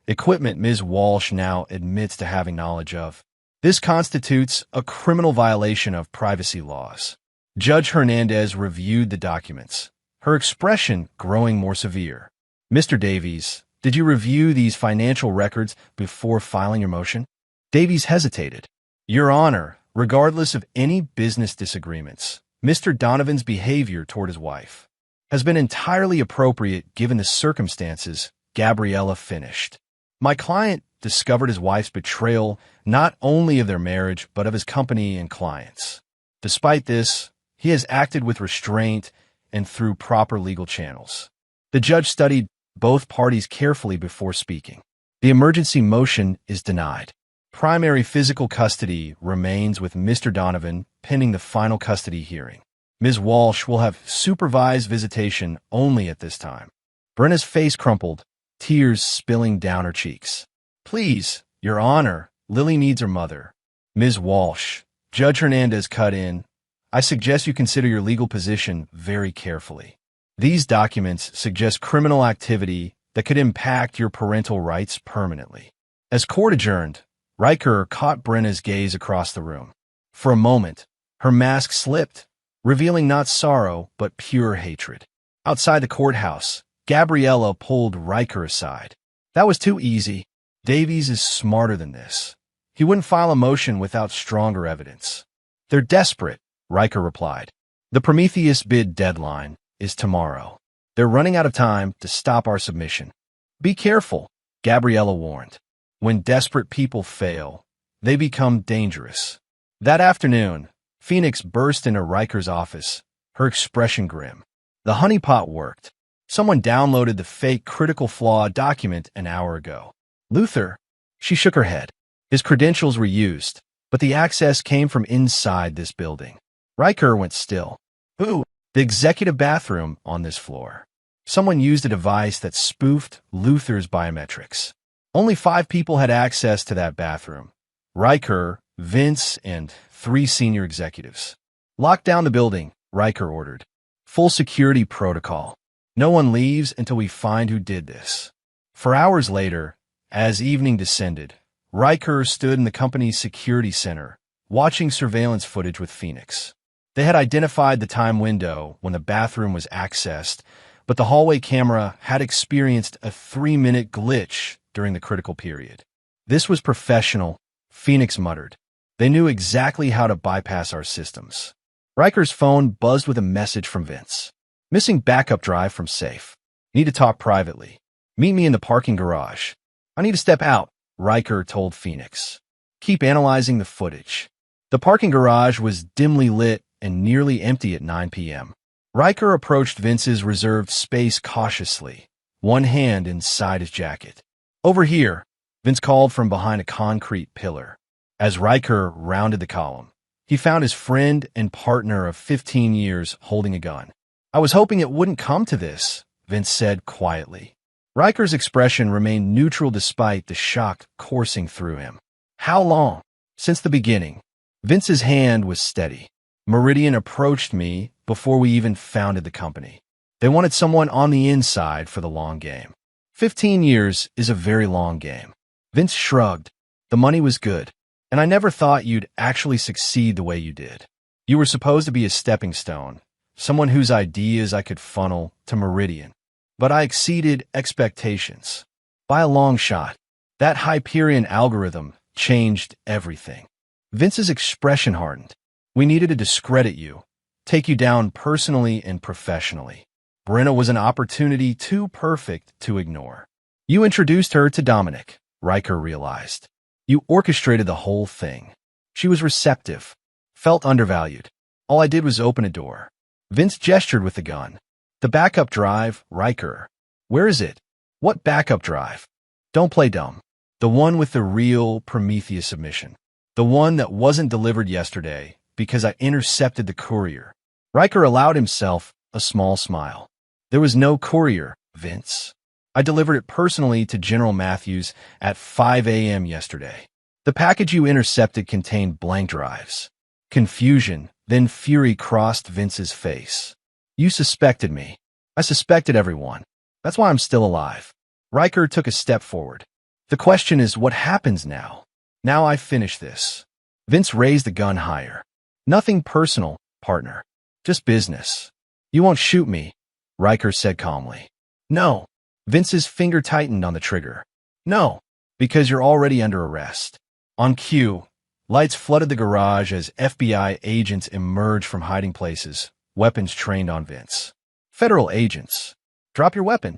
Equipment Ms. Walsh now admits to having knowledge of. This constitutes a criminal violation of privacy laws. Judge Hernandez reviewed the documents, her expression growing more severe. Mr. Davies, did you review these financial records before filing your motion? Davies hesitated. Your Honor, regardless of any business disagreements, Mr. Donovan's behavior toward his wife has been entirely appropriate given the circumstances, Gabriella finished. My client discovered his wife's betrayal not only of their marriage but of his company and clients. Despite this, he has acted with restraint and through proper legal channels. The judge studied both parties carefully before speaking. The emergency motion is denied. Primary physical custody remains with Mr. Donovan pending the final custody hearing. Ms. Walsh will have supervised visitation only at this time. Brenna's face crumpled, tears spilling down her cheeks. Please, Your Honor, Lily needs her mother. Ms. Walsh, Judge Hernandez cut in. I suggest you consider your legal position very carefully. These documents suggest criminal activity that could impact your parental rights permanently. As court adjourned, Riker caught Brenna's gaze across the room. For a moment, her mask slipped, revealing not sorrow but pure hatred. Outside the courthouse, Gabriella pulled Riker aside. That was too easy. Davies is smarter than this. He wouldn't file a motion without stronger evidence. They're desperate, Riker replied. The Prometheus bid deadline is tomorrow. They're running out of time to stop our submission. Be careful, Gabriella warned. When desperate people fail, they become dangerous. That afternoon, Phoenix burst into Riker's office, her expression grim. The honeypot worked. Someone downloaded the fake critical flaw document an hour ago. Luther, she shook her head. His credentials were used, but the access came from inside this building. Riker went still. Ooh, the executive bathroom on this floor. Someone used a device that spoofed Luther's biometrics. Only 5 people had access to that bathroom. Riker, Vince, and 3 senior executives. Lock down the building, Riker ordered. Full security protocol. No one leaves until we find who did this. For hours later, as evening descended, Riker stood in the company's security center, watching surveillance footage with Phoenix. They had identified the time window when the bathroom was accessed, but the hallway camera had experienced a 3-minute glitch during the critical period. This was professional, Phoenix muttered. They knew exactly how to bypass our systems. Riker's phone buzzed with a message from Vince. Missing backup drive from safe. Need to talk privately. Meet me in the parking garage. I need to step out, Riker told Phoenix. Keep analyzing the footage. The parking garage was dimly lit and nearly empty at 9 p.m. Riker approached Vince's reserved space cautiously, one hand inside his jacket. Over here, Vince called from behind a concrete pillar. As Riker rounded the column, he found his friend and partner of 15 years holding a gun. I was hoping it wouldn't come to this, Vince said quietly. Riker's expression remained neutral despite the shock coursing through him. How long? Since the beginning. Vince's hand was steady. Meridian approached me before we even founded the company. They wanted someone on the inside for the long game. 15 years is a very long game. Vince shrugged. The money was good, and I never thought you'd actually succeed the way you did. You were supposed to be a stepping stone, someone whose ideas I could funnel to Meridian. But I exceeded expectations. By a long shot. That Hyperion algorithm changed everything. Vince's expression hardened. We needed to discredit you, take you down personally and professionally. Brenna was an opportunity too perfect to ignore. You introduced her to Dominic, Riker realized. You orchestrated the whole thing. She was receptive, felt undervalued. All I did was open a door. Vince gestured with the gun. The backup drive, Riker. Where is it? What backup drive? Don't play dumb. The one with the real Prometheus submission. The one that wasn't delivered yesterday because I intercepted the courier. Riker allowed himself a small smile. There was no courier, Vince. I delivered it personally to General Matthews at 5 a.m. yesterday. The package you intercepted contained blank drives. Confusion, then fury crossed Vince's face. You suspected me. I suspected everyone. That's why I'm still alive. Riker took a step forward. The question is, what happens now? Now I finish this. Vince raised the gun higher. Nothing personal, partner. Just business. You won't shoot me, Riker said calmly. No. Vince's finger tightened on the trigger. No, because you're already under arrest. On cue, lights flooded the garage as FBI agents emerged from hiding places, weapons trained on Vince. Federal agents. Drop your weapon.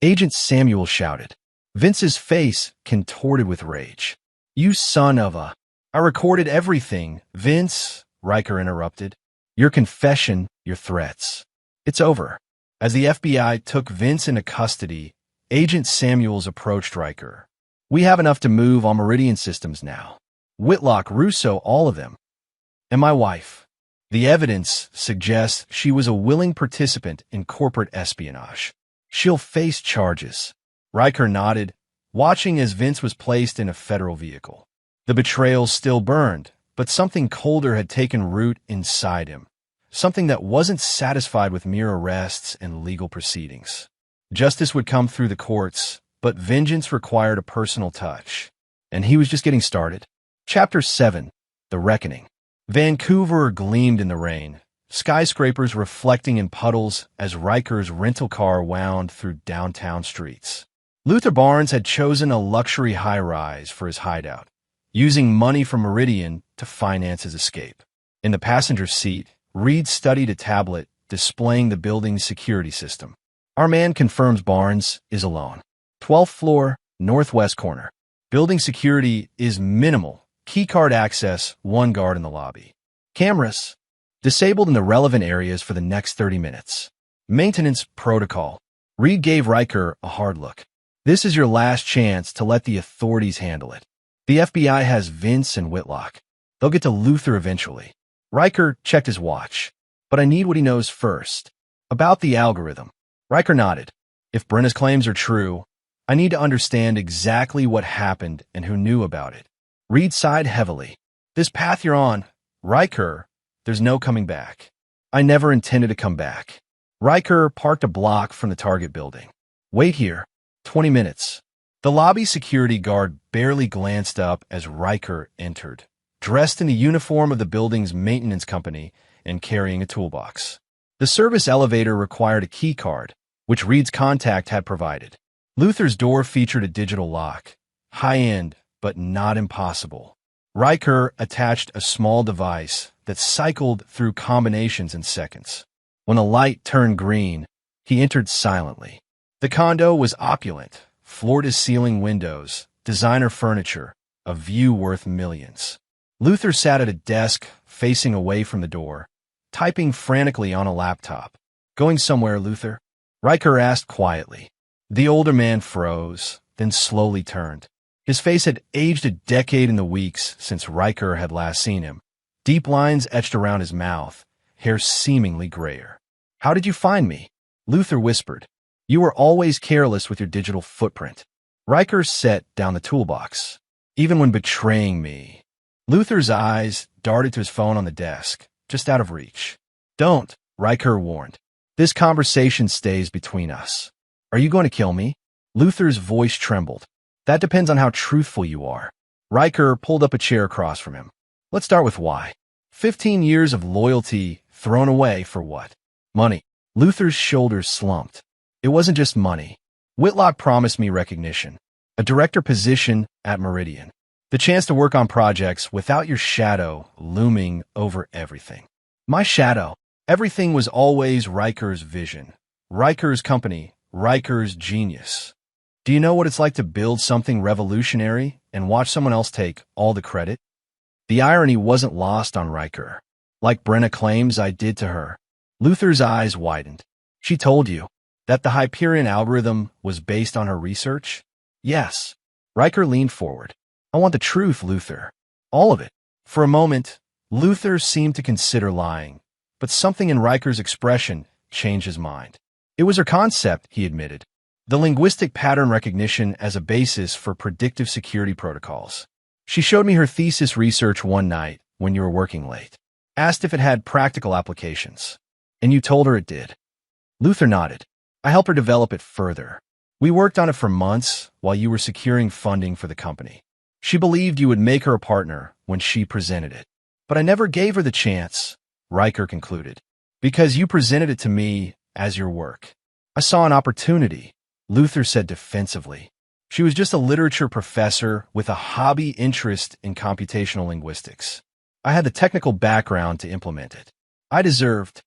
Agent Samuel shouted. Vince's face contorted with rage. You son of a... I recorded everything, Vince, Riker interrupted. Your confession, your threats. It's over. As the FBI took Vince into custody, Agent Samuels approached Riker. We have enough to move on Meridian Systems now. Whitlock, Russo, all of them. And my wife. The evidence suggests she was a willing participant in corporate espionage. She'll face charges. Riker nodded, watching as Vince was placed in a federal vehicle. The betrayal still burned, but something colder had taken root inside him. Something that wasn't satisfied with mere arrests and legal proceedings. Justice would come through the courts, but vengeance required a personal touch. And he was just getting started. Chapter 7. The Reckoning. Vancouver gleamed in the rain, skyscrapers reflecting in puddles as Riker's rental car wound through downtown streets. Luther Barnes had chosen a luxury high-rise for his hideout, using money from Meridian to finance his escape. In the passenger seat, Reed studied a tablet displaying the building's security system. Our man confirms Barnes is alone. 12th floor, northwest corner. Building security is minimal. Keycard access, one guard in the lobby. Cameras disabled in the relevant areas for the next 30 minutes. Maintenance protocol. Reed gave Riker a hard look. This is your last chance to let the authorities handle it. The FBI has Vince and Whitlock. They'll get to Luther eventually. Riker checked his watch. But I need what he knows first. About the algorithm. Riker nodded. If Brenna's claims are true, I need to understand exactly what happened and who knew about it. Reed sighed heavily. This path you're on, Riker, there's no coming back. I never intended to come back. Riker parked a block from the target building. Wait here. 20 minutes. The lobby security guard barely glanced up as Riker entered, dressed in the uniform of the building's maintenance company and carrying a toolbox. The service elevator required a key card, which Reed's contact had provided. Luther's door featured a digital lock, high-end, but not impossible. Riker attached a small device that cycled through combinations in seconds. When the light turned green, he entered silently. The condo was opulent, floor-to-ceiling windows, designer furniture, a view worth millions. Luther sat at a desk facing away from the door, typing frantically on a laptop. Going somewhere, Luther? Riker asked quietly. The older man froze, then slowly turned. His face had aged a decade in the weeks since Riker had last seen him. Deep lines etched around his mouth, hair seemingly grayer. How did you find me? Luther whispered. You were always careless with your digital footprint. Riker set down the toolbox. Even when betraying me. Luther's eyes darted to his phone on the desk, just out of reach. Don't, Riker warned. This conversation stays between us. Are you going to kill me? Luther's voice trembled. That depends on how truthful you are. Riker pulled up a chair across from him. Let's start with why. 15 years of loyalty thrown away for what? Money. Luther's shoulders slumped. It wasn't just money. Whitlock promised me recognition, a director position at Meridian, the chance to work on projects without your shadow looming over everything. My shadow. Everything was always Riker's vision, Riker's company, Riker's genius. Do you know what it's like to build something revolutionary and watch someone else take all the credit? The irony wasn't lost on Riker. Like Brenna claims I did to her. Luther's eyes widened. She told you that the Hyperion algorithm was based on her research? Yes. Riker leaned forward. I want the truth, Luther. All of it. For a moment, Luther seemed to consider lying, but something in Riker's expression changed his mind. It was her concept, he admitted. The linguistic pattern recognition as a basis for predictive security protocols. She showed me her thesis research one night, when you were working late. Asked if it had practical applications. And you told her it did. Luther nodded. I helped her develop it further. We worked on it for months while you were securing funding for the company. She believed you would make her a partner when she presented it. But I never gave her the chance, Riker concluded, because you presented it to me as your work. I saw an opportunity, Luther said defensively. She was just a literature professor with a hobby interest in computational linguistics. I had the technical background to implement it. I deserved.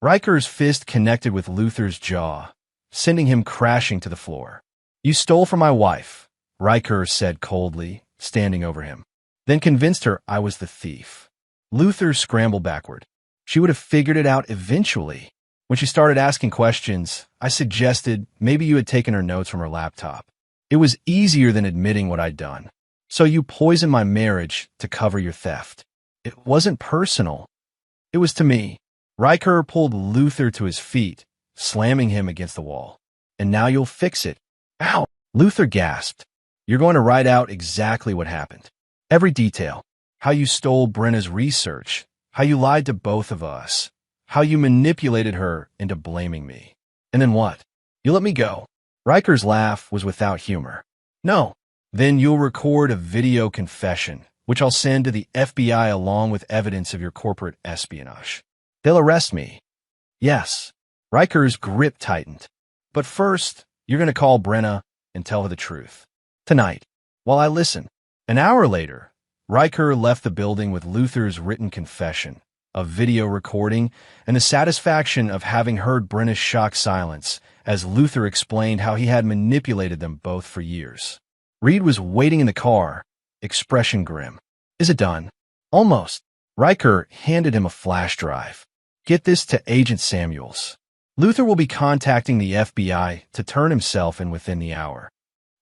Riker's fist connected with Luther's jaw, sending him crashing to the floor. You stole from my wife, Riker said coldly, standing over him. Then convinced her I was the thief. Luther scrambled backward. She would have figured it out eventually. When she started asking questions, I suggested maybe you had taken her notes from her laptop. It was easier than admitting what I'd done. So you poisoned my marriage to cover your theft. It wasn't personal. It was to me. Riker pulled Luther to his feet, slamming him against the wall. And now you'll fix it. Ow! Luther gasped. You're going to write out exactly what happened. Every detail. How you stole Brenna's research. How you lied to both of us. How you manipulated her into blaming me. And then what? You let me go. Riker's laugh was without humor. No. Then you'll record a video confession, which I'll send to the FBI along with evidence of your corporate espionage. They'll arrest me. Yes. Riker's grip tightened. But first, you're going to call Brenna and tell her the truth. Tonight, while I listen. An hour later, Riker left the building with Luther's written confession, a video recording, and the satisfaction of having heard Brenna's shocked silence as Luther explained how he had manipulated them both for years. Reed was waiting in the car, expression grim. Is it done? Almost. Riker handed him a flash drive. Get this to Agent Samuels. Luther will be contacting the FBI to turn himself in within the hour.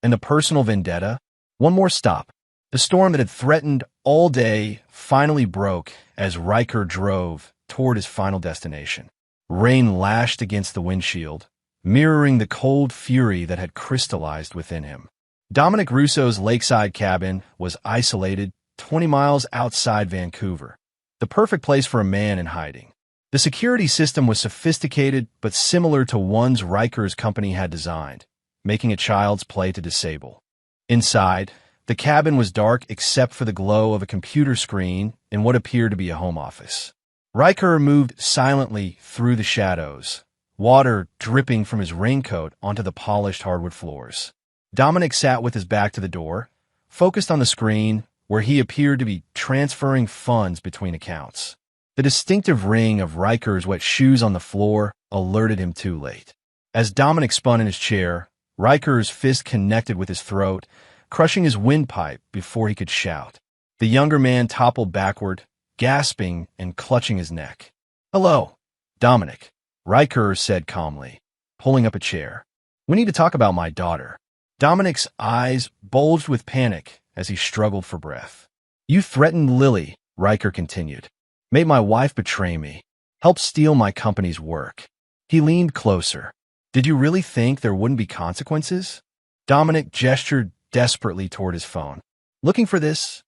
And the personal vendetta? One more stop. The storm that had threatened all day finally broke as Riker drove toward his final destination. Rain lashed against the windshield, mirroring the cold fury that had crystallized within him. Dominic Russo's lakeside cabin was isolated 20 miles outside Vancouver, the perfect place for a man in hiding. The security system was sophisticated but similar to ones Riker's company had designed, making a child's play to disable. Inside, the cabin was dark except for the glow of a computer screen in what appeared to be a home office. Riker moved silently through the shadows, water dripping from his raincoat onto the polished hardwood floors. Dominic sat with his back to the door, focused on the screen where he appeared to be transferring funds between accounts. The distinctive ring of Riker's wet shoes on the floor alerted him too late. As Dominic spun in his chair, Riker's fist connected with his throat, crushing his windpipe before he could shout. The younger man toppled backward, gasping and clutching his neck. Hello, Dominic, Riker said calmly, pulling up a chair. We need to talk about my daughter. Dominic's eyes bulged with panic as he struggled for breath. You threatened Lily, Riker continued. Made my wife betray me. Helped steal my company's work. He leaned closer. Did you really think there wouldn't be consequences? Dominic gestured desperately toward his phone. Looking for this?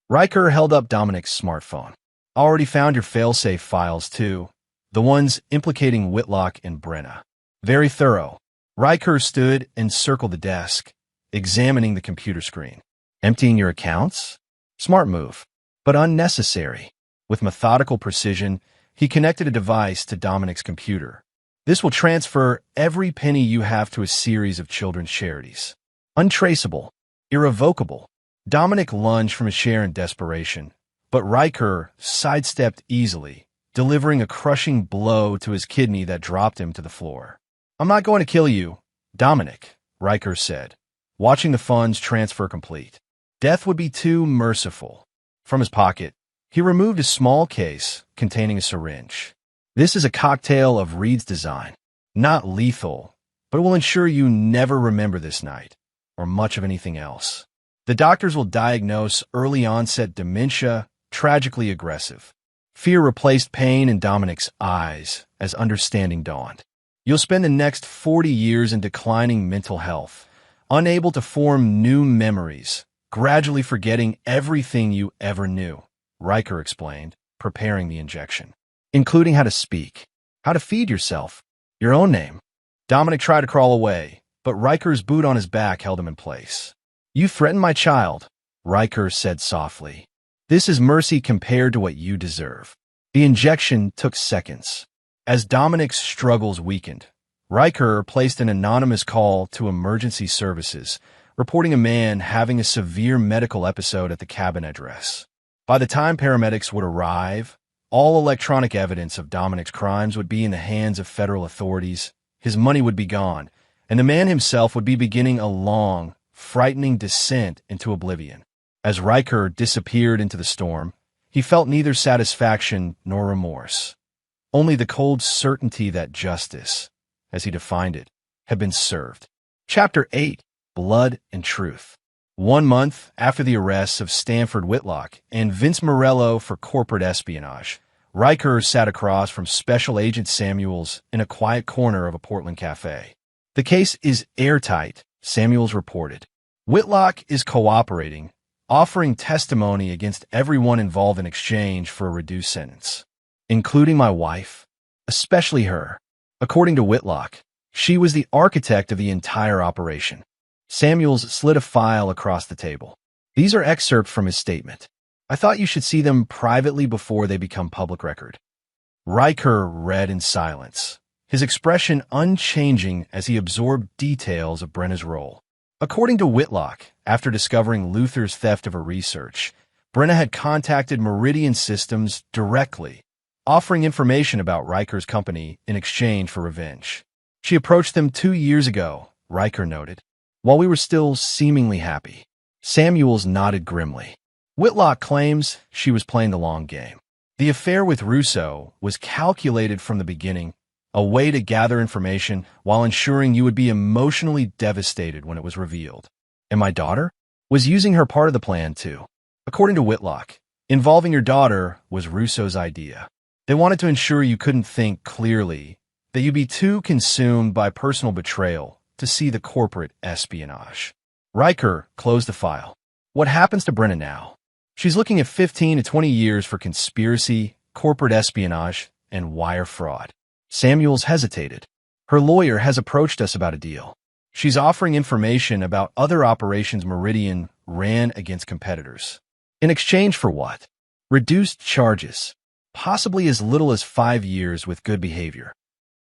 Riker held up Dominic's smartphone. Already found your failsafe files, too. The ones implicating Whitlock and Brenna. Very thorough. Riker stood and circled the desk, examining the computer screen. Emptying your accounts? Smart move, but unnecessary. With methodical precision, he connected a device to Dominic's computer. This will transfer every penny you have to a series of children's charities. Untraceable. Irrevocable. Dominic lunged from his chair in desperation, but Riker sidestepped easily, delivering a crushing blow to his kidney that dropped him to the floor. I'm not going to kill you, Dominic, Riker said, watching the funds transfer complete. Death would be too merciful. From his pocket, he removed a small case containing a syringe. This is a cocktail of Reed's design. Not lethal, but it will ensure you never remember this night, or much of anything else. The doctors will diagnose early-onset dementia, tragically aggressive. Fear replaced pain in Dominic's eyes as understanding dawned. You'll spend the next 40 years in declining mental health, unable to form new memories, gradually forgetting everything you ever knew, Riker explained, preparing the injection, including how to speak, how to feed yourself, your own name. Dominic tried to crawl away, but Riker's boot on his back held him in place. You threatened my child, Riker said softly. This is mercy compared to what you deserve. The injection took seconds. As Dominic's struggles weakened, Riker placed an anonymous call to emergency services, reporting a man having a severe medical episode at the cabin address. By the time paramedics would arrive, all electronic evidence of Dominic's crimes would be in the hands of federal authorities, his money would be gone, and the man himself would be beginning a long, frightening descent into oblivion. As Riker disappeared into the storm, he felt neither satisfaction nor remorse, only the cold certainty that justice, as he defined it, had been served. Chapter 8. Blood and Truth. 1 month after the arrests of Stanford Whitlock and Vince Morello for corporate espionage, Riker sat across from Special Agent Samuels in a quiet corner of a Portland cafe. The case is airtight, Samuels reported. Whitlock is cooperating, offering testimony against everyone involved in exchange for a reduced sentence, including my wife, especially her. According to Whitlock, she was the architect of the entire operation. Samuels slid a file across the table. These are excerpts from his statement. I thought you should see them privately before they become public record. Riker read in silence, his expression unchanging as he absorbed details of Brenna's role. According to Whitlock, after discovering Luther's theft of her research, Brenna had contacted Meridian Systems directly, offering information about Riker's company in exchange for revenge. She approached them 2 years ago, Riker noted, while we were still seemingly happy. Samuels nodded grimly. Whitlock claims she was playing the long game. The affair with Russo was calculated from the beginning, a way to gather information while ensuring you would be emotionally devastated when it was revealed. And my daughter was using her part of the plan too. According to Whitlock, involving your daughter was Russo's idea. They wanted to ensure you couldn't think clearly, that you'd be too consumed by personal betrayal to see the corporate espionage. Riker closed the file. What happens to Brenna now? She's looking at 15 to 20 years for conspiracy, corporate espionage, and wire fraud. Samuels hesitated. Her lawyer has approached us about a deal. She's offering information about other operations Meridian ran against competitors. In exchange for what? Reduced charges. Possibly as little as 5 years with good behavior.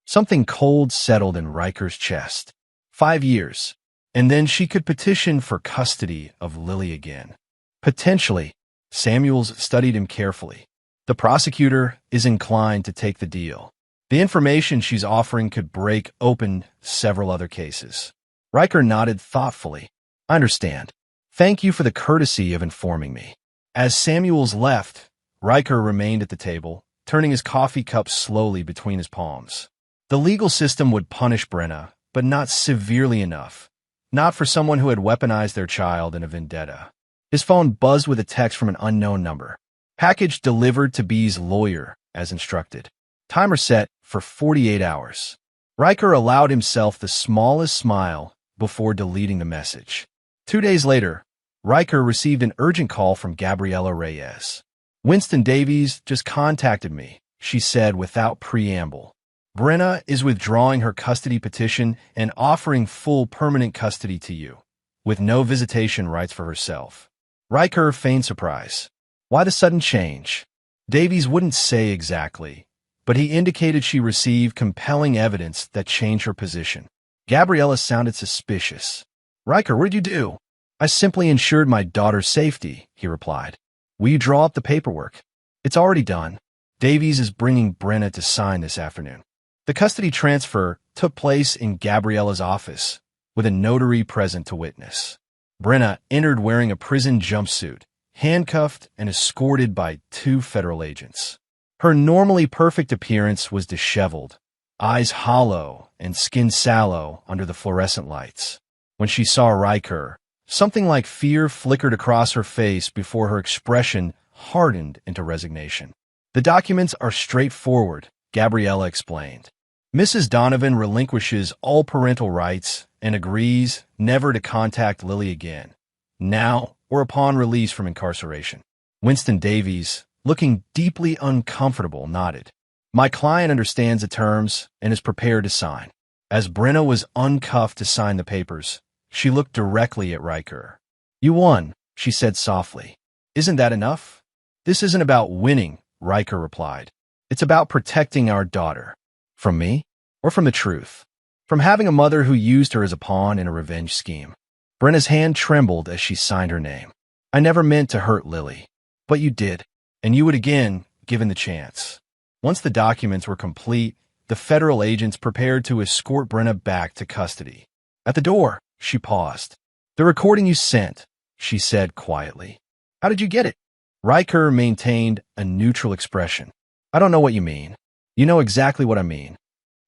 Something cold settled in Riker's chest. 5 years. And then she could petition for custody of Lily again. Potentially. Samuels studied him carefully. The prosecutor is inclined to take the deal. The information she's offering could break open several other cases. Riker nodded thoughtfully. I understand. Thank you for the courtesy of informing me. As Samuels left, Riker remained at the table, turning his coffee cup slowly between his palms. The legal system would punish Brenna, but not severely enough. Not for someone who had weaponized their child in a vendetta. His phone buzzed with a text from an unknown number. Package delivered to B's lawyer, as instructed. Timer set for 48 hours. Riker allowed himself the smallest smile before deleting the message. 2 days later, Riker received an urgent call from Gabriela Reyes. Winston Davies just contacted me, she said without preamble. Brenna is withdrawing her custody petition and offering full permanent custody to you, with no visitation rights for herself. Riker feigned surprise. Why the sudden change? Davies wouldn't say exactly, but he indicated she received compelling evidence that changed her position. Gabriella sounded suspicious. Riker, what did you do? I simply ensured my daughter's safety, he replied. Will you draw up the paperwork? It's already done. Davies is bringing Brenna to sign this afternoon. The custody transfer took place in Gabriella's office, with a notary present to witness. Brenna entered wearing a prison jumpsuit, handcuffed and escorted by 2 federal agents. Her normally perfect appearance was disheveled, eyes hollow and skin sallow under the fluorescent lights. When she saw Riker, something like fear flickered across her face before her expression hardened into resignation. The documents are straightforward, Gabriella explained. Mrs. Donovan relinquishes all parental rights and agrees never to contact Lily again, now or upon release from incarceration. Winston Davies looking deeply uncomfortable, nodded. My client understands the terms and is prepared to sign. As Brenna was uncuffed to sign the papers, she looked directly at Riker. You won, she said softly. Isn't that enough? This isn't about winning, Riker replied. It's about protecting our daughter. From me? Or from the truth? From having a mother who used her as a pawn in a revenge scheme. Brenna's hand trembled as she signed her name. I never meant to hurt Lily. But you did. And you would again, given the chance. Once the documents were complete, the federal agents prepared to escort Brenna back to custody. At the door, she paused. The recording you sent, she said quietly. How did you get it? Riker maintained a neutral expression. I don't know what you mean. You know exactly what I mean.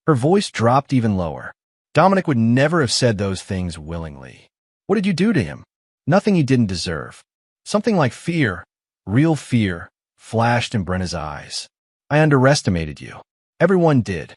Her voice dropped even lower. Dominic would never have said those things willingly. What did you do to him? Nothing he didn't deserve. Something like fear, real fear, flashed in Brenna's eyes. I underestimated you. Everyone did.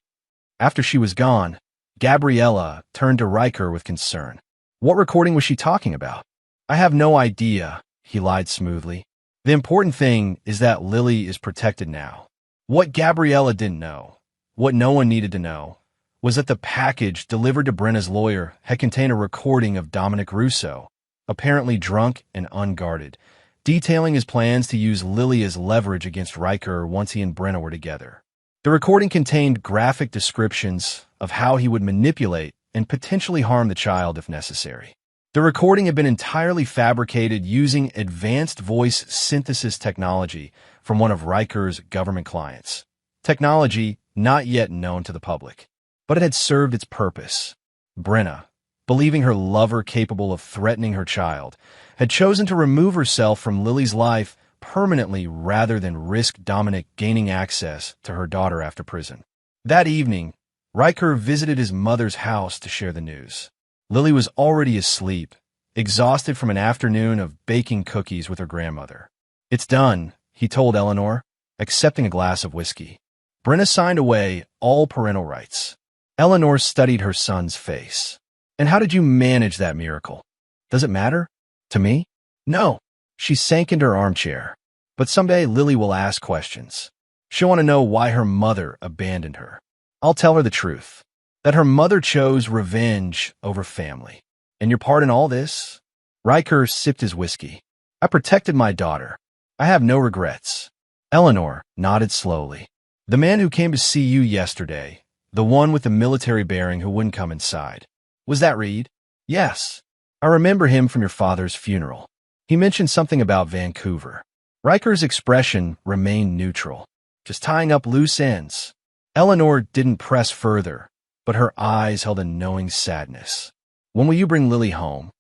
After she was gone, Gabriella turned to Riker with concern. What recording was she talking about? I have no idea, he lied smoothly. The important thing is that Lily is protected now. What Gabriella didn't know, what no one needed to know, was that the package delivered to Brenna's lawyer had contained a recording of Dominic Russo, apparently drunk and unguarded, detailing his plans to use Lily as leverage against Riker once he and Brenna were together. The recording contained graphic descriptions of how he would manipulate and potentially harm the child if necessary. The recording had been entirely fabricated using advanced voice synthesis technology from one of Riker's government clients. Technology not yet known to the public. But it had served its purpose. Brenna, believing her lover capable of threatening her child, had chosen to remove herself from Lily's life permanently rather than risk Dominic gaining access to her daughter after prison. That evening, Riker visited his mother's house to share the news. Lily was already asleep, exhausted from an afternoon of baking cookies with her grandmother. It's done, he told Eleanor, accepting a glass of whiskey. Brenna signed away all parental rights. Eleanor studied her son's face. And how did you manage that miracle? Does it matter? To me? No. She sank into her armchair. But someday Lily will ask questions. She'll want to know why her mother abandoned her. I'll tell her the truth. That her mother chose revenge over family. And your part in all this? Riker sipped his whiskey. I protected my daughter. I have no regrets. Eleanor nodded slowly. The man who came to see you yesterday, the one with the military bearing who wouldn't come inside. Was that Reed? Yes. I remember him from your father's funeral. He mentioned something about Vancouver. Riker's expression remained neutral, just tying up loose ends. Eleanor didn't press further, but her eyes held a knowing sadness. When will you bring Lily home?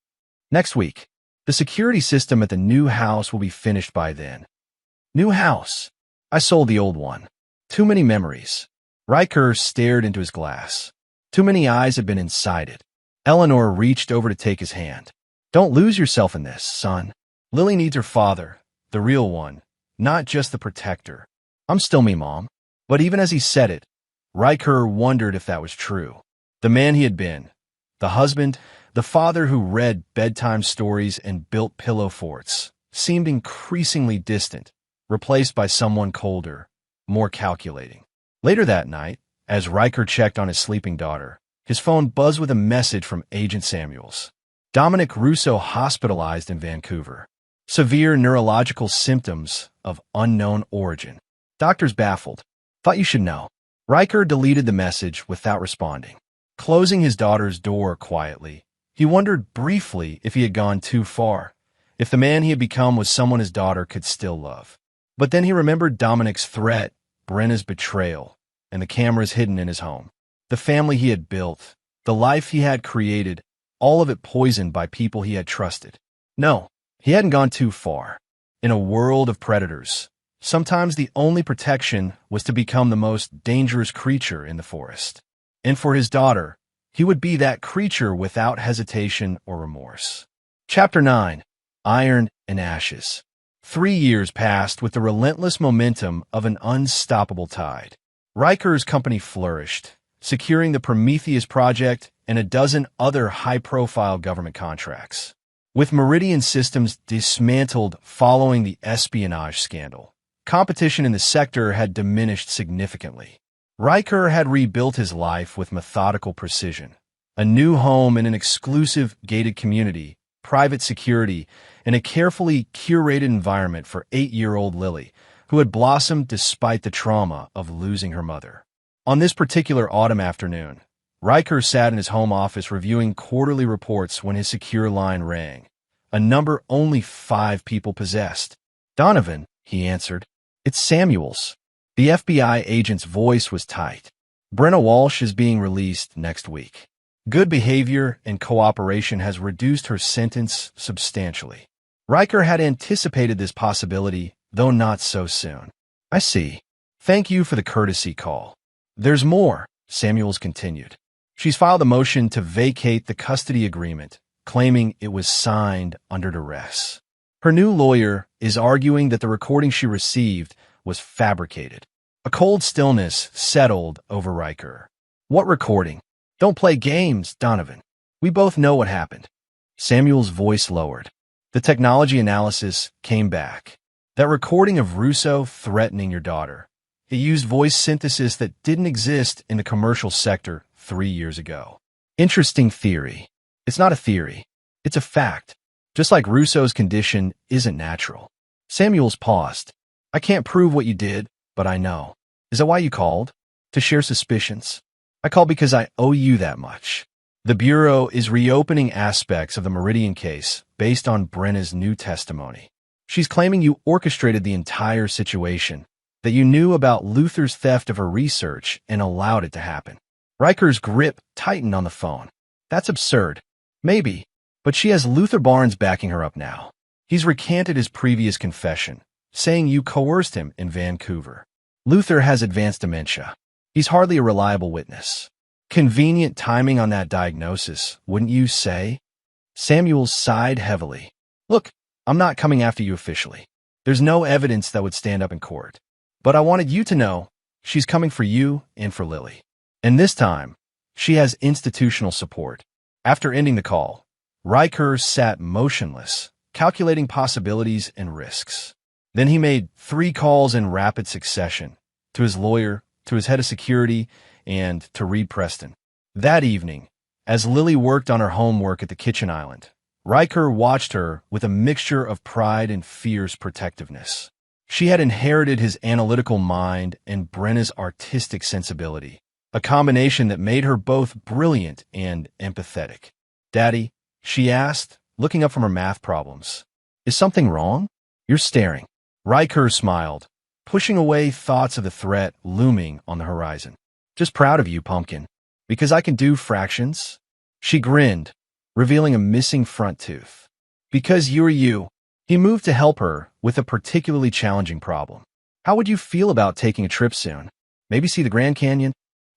Next week. The security system at the new house will be finished by then. New house. I sold the old one. Too many memories. Riker stared into his glass. Too many eyes had been inside it. Eleanor reached over to take his hand. Don't lose yourself in this, son. Lily needs her father, the real one, not just the protector. I'm still me, Mom. But even as he said it, Riker wondered if that was true. The man he had been, the husband, the father who read bedtime stories and built pillow forts, seemed increasingly distant, replaced by someone colder, more calculating. Later that night, as Riker checked on his sleeping daughter, his phone buzzed with a message from Agent Samuels. Dominic Russo hospitalized in Vancouver. Severe neurological symptoms of unknown origin. Doctors baffled. Thought you should know. Riker deleted the message without responding. Closing his daughter's door quietly, he wondered briefly if he had gone too far, if the man he had become was someone his daughter could still love. But then he remembered Dominic's threat, Brenna's betrayal, and the cameras hidden in his home. The family he had built, the life he had created, all of it poisoned by people he had trusted. No, he hadn't gone too far. In a world of predators, sometimes the only protection was to become the most dangerous creature in the forest. And for his daughter, he would be that creature without hesitation or remorse. Chapter 9. Iron and Ashes. 3 years passed with the relentless momentum of an unstoppable tide. Riker's company flourished, securing the Prometheus project and a dozen other high-profile government contracts. With Meridian Systems dismantled following the espionage scandal, Competition in the sector had diminished significantly. Riker had rebuilt his life with methodical precision. A new home in an exclusive, gated community, private security, and a carefully curated environment for 8-year-old Lily, who had blossomed despite the trauma of losing her mother. On this particular autumn afternoon, Riker sat in his home office reviewing quarterly reports when his secure line rang, a number only 5 people possessed. "Donovan," he answered. "It's Samuels." The FBI agent's voice was tight. "Brenna Walsh is being released next week. Good behavior and cooperation has reduced her sentence substantially." Riker had anticipated this possibility, though not so soon. "I see. Thank you for the courtesy call." "There's more," Samuels continued. "She's filed a motion to vacate the custody agreement, claiming it was signed under duress. Her new lawyer is arguing that the recording she received was fabricated." A cold stillness settled over Riker. "What recording?" "Don't play games, Donovan. We both know what happened." Samuel's voice lowered. The technology analysis came back. "That recording of Russo threatening your daughter. It used voice synthesis that didn't exist in the commercial sector 3 years ago." "Interesting theory." "It's not a theory. It's a fact. Just like Russo's condition isn't natural." Samuels paused. "I can't prove what you did, but I know." "Is that why you called? To share suspicions?" "I called because I owe you that much. The Bureau is reopening aspects of the Meridian case based on Brenna's new testimony. She's claiming you orchestrated the entire situation, that you knew about Luther's theft of her research and allowed it to happen." Riker's grip tightened on the phone. "That's absurd." "Maybe, but she has Luther Barnes backing her up now. He's recanted his previous confession, saying you coerced him in Vancouver. Luther has advanced dementia. He's hardly a reliable witness." "Convenient timing on that diagnosis, wouldn't you say?" Samuels sighed heavily. "Look, I'm not coming after you officially. There's no evidence that would stand up in court. But I wanted you to know she's coming for you and for Lily. And this time, she has institutional support." After ending the call, Riker sat motionless, calculating possibilities and risks. Then he made 3 calls in rapid succession, to his lawyer, to his head of security, and to Reed Preston. That evening, as Lily worked on her homework at the kitchen island, Riker watched her with a mixture of pride and fierce protectiveness. She had inherited his analytical mind and Brenna's artistic sensibility, a combination that made her both brilliant and empathetic. "Daddy," she asked, looking up from her math problems, "is something wrong?" "You're staring." Riker smiled, pushing away thoughts of the threat looming on the horizon. "Just proud of you, Pumpkin, because I can do fractions." She grinned, revealing a missing front tooth. "Because you're you." He moved to help her with a particularly challenging problem. "How would you feel about taking a trip soon? Maybe see the Grand Canyon?"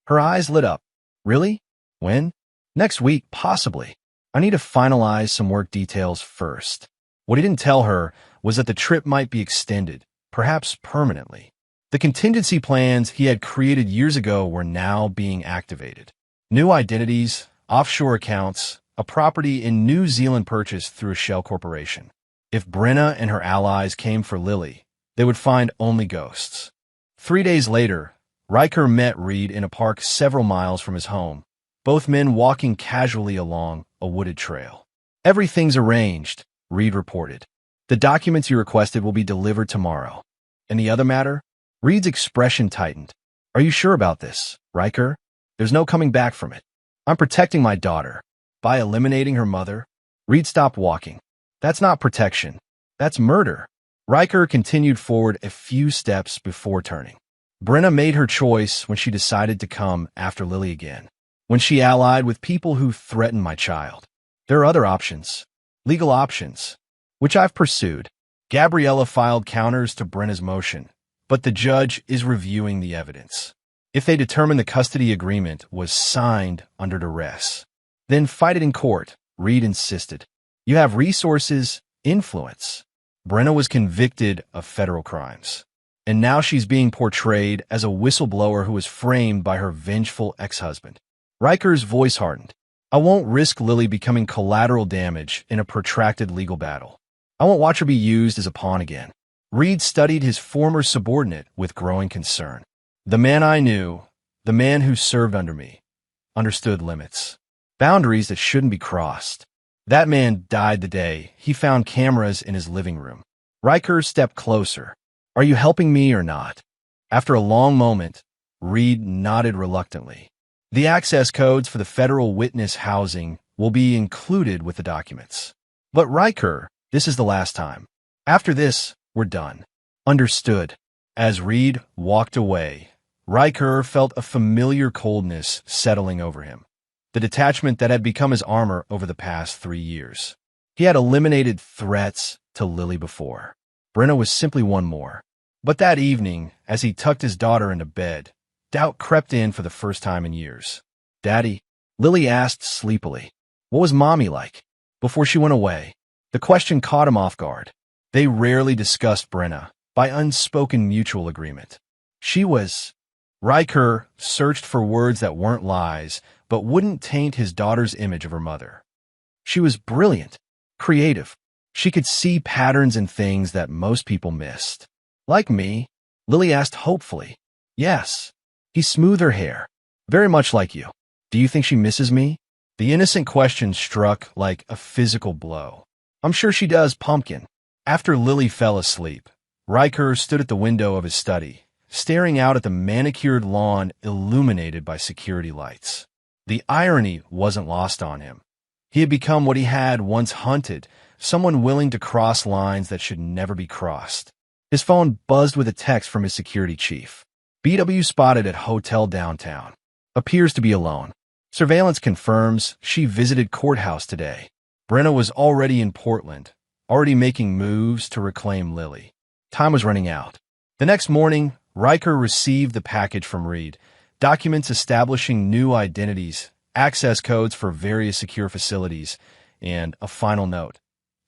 Her eyes lit up. "Really? When?" "Next week, possibly. I need to finalize some work details first." What he didn't tell her was that the trip might be extended, perhaps permanently. The contingency plans he had created years ago were now being activated. New identities, offshore accounts, a property in New Zealand purchased through a shell corporation. If Brenna and her allies came for Lily, they would find only ghosts. 3 days later, Riker met Reed in a park several miles from his home, both men walking casually along a wooded trail. "Everything's arranged," Reed reported. "The documents you requested will be delivered tomorrow." "And the other matter?" Reed's expression tightened. "Are you sure about this, Riker? There's no coming back from it." "I'm protecting my daughter." "By eliminating her mother?" Reed stopped walking. "That's not protection. That's murder." Riker continued forward a few steps before turning. "Brenna made her choice when she decided to come after Lily again, when she allied with people who threatened my child. There are other options, legal options, which I've pursued." Gabriella filed counters to Brenna's motion, but the judge is reviewing the evidence. If they determine the custody agreement was signed under duress, then fight it in court, Reed insisted. "You have resources, influence." Brenna was convicted of federal crimes, and now she's being portrayed as a whistleblower who was framed by her vengeful ex-husband. Riker's voice hardened. "I won't risk Lily becoming collateral damage in a protracted legal battle. I won't watch her be used as a pawn again." Reed studied his former subordinate with growing concern. The man I knew, the man who served under me, understood limits, boundaries that shouldn't be crossed. That man died the day he found cameras in his living room. Riker stepped closer. Are you helping me or not? After a long moment, Reed nodded reluctantly. The access codes for the federal witness housing will be included with the documents. But Riker, this is the last time. After this, we're done. Understood. As Reed walked away, Riker felt a familiar coldness settling over him. The detachment that had become his armor over the past 3 years. He had eliminated threats to Lily before. Brenna was simply one more. But that evening, as he tucked his daughter into bed, doubt crept in for the first time in years. Daddy, Lily asked sleepily. What was Mommy like? Before she went away. The question caught him off guard. They rarely discussed Brenna, by unspoken mutual agreement. She was... Riker searched for words that weren't lies, but wouldn't taint his daughter's image of her mother. She was brilliant, creative. She could see patterns in things that most people missed. Like me? Lily asked hopefully. Yes. He smoothed her hair. Very much like you. Do you think she misses me? The innocent question struck like a physical blow. I'm sure she does, Pumpkin. After Lily fell asleep, Riker stood at the window of his study, staring out at the manicured lawn illuminated by security lights. The irony wasn't lost on him. He had become what he had once hunted, someone willing to cross lines that should never be crossed. His phone buzzed with a text from his security chief. BW spotted at hotel downtown. Appears to be alone. Surveillance confirms she visited courthouse today. Brenna was already in Portland, already making moves to reclaim Lily. Time was running out. The next morning, Riker received the package from Reed, documents establishing new identities, access codes for various secure facilities, and a final note.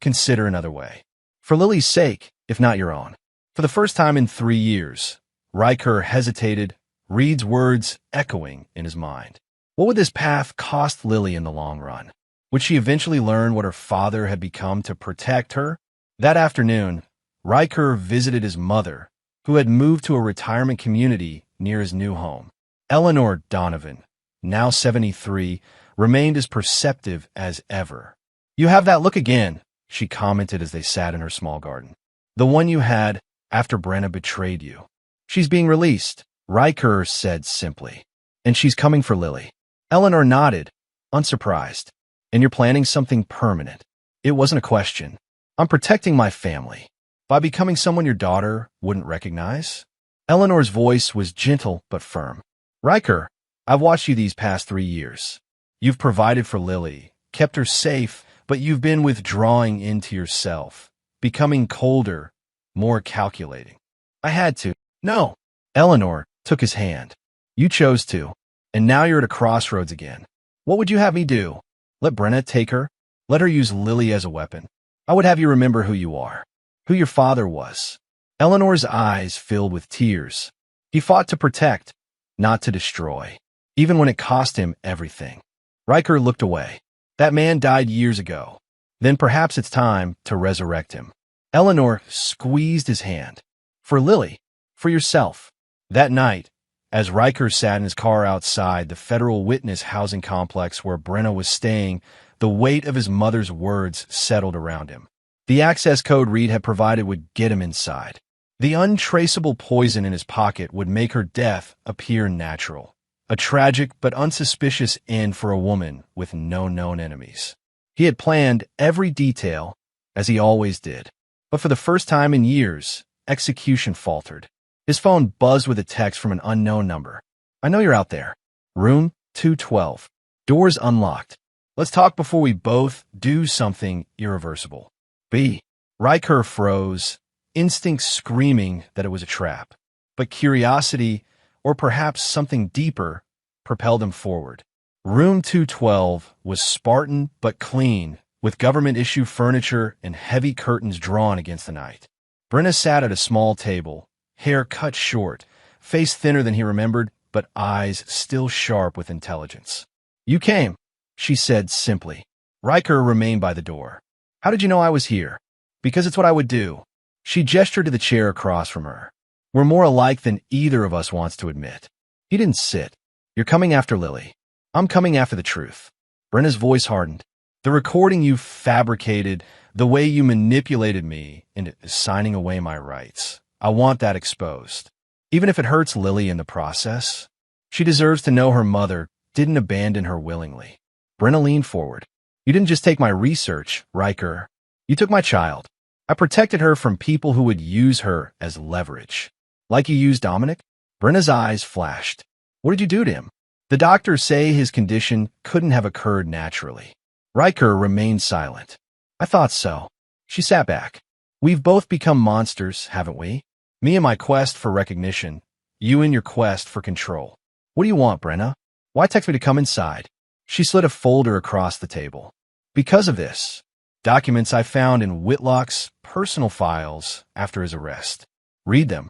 Consider another way. For Lily's sake, if not your own. For the first time in 3 years, Riker hesitated, Reed's words echoing in his mind. What would this path cost Lily in the long run? Would she eventually learn what her father had become to protect her? That afternoon, Riker visited his mother, who had moved to a retirement community near his new home. Eleanor Donovan, now 73, remained as perceptive as ever. You have that look again, she commented as they sat in her small garden. The one you had after Brenna betrayed you. She's being released, Riker said simply. And she's coming for Lily. Eleanor nodded, unsurprised. And you're planning something permanent. It wasn't a question. I'm protecting my family. By becoming someone your daughter wouldn't recognize? Eleanor's voice was gentle but firm. Riker, I've watched you these past 3 years. You've provided for Lily, kept her safe, but you've been withdrawing into yourself, becoming colder, more calculating. I had to. No. Eleanor took his hand. You chose to, and now you're at a crossroads again. What would you have me do? Let Brenna take her? Let her use Lily as a weapon? I would have you remember who you are, who your father was. Eleanor's eyes filled with tears. He fought to protect, not to destroy, even when it cost him everything. Riker looked away. That man died years ago. Then perhaps it's time to resurrect him. Eleanor squeezed his hand. For Lily, for yourself. That night, as Riker sat in his car outside the federal witness housing complex where Brenna was staying, the weight of his mother's words settled around him. The access code Reed had provided would get him inside. The untraceable poison in his pocket would make her death appear natural. A tragic but unsuspicious end for a woman with no known enemies. He had planned every detail, as he always did. But for the first time in years, execution faltered. His phone buzzed with a text from an unknown number. I know you're out there. Room 212. Doors unlocked. Let's talk before we both do something irreversible. B. Riker froze, instinct screaming that it was a trap. But curiosity, or perhaps something deeper, propelled him forward. Room 212 was Spartan but clean, with government-issue furniture and heavy curtains drawn against the night. Brenna sat at a small table, hair cut short, face thinner than he remembered, but eyes still sharp with intelligence. You came, she said simply. Riker remained by the door. How did you know I was here? Because it's what I would do. She gestured to the chair across from her. We're more alike than either of us wants to admit. He didn't sit. You're coming after Lily. I'm coming after the truth. Brenna's voice hardened. The recording you fabricated, the way you manipulated me into signing away my rights. I want that exposed. Even if it hurts Lily in the process. She deserves to know her mother didn't abandon her willingly. Brenna leaned forward. You didn't just take my research, Riker. You took my child. I protected her from people who would use her as leverage. Like you used Dominic? Brenna's eyes flashed. What did you do to him? The doctors say his condition couldn't have occurred naturally. Riker remained silent. I thought so. She sat back. We've both become monsters, haven't we? Me in my quest for recognition. You in your quest for control. What do you want, Brenna? Why text me to come inside? She slid a folder across the table. Because of this. Documents I found in Whitlock's personal files after his arrest. Read them.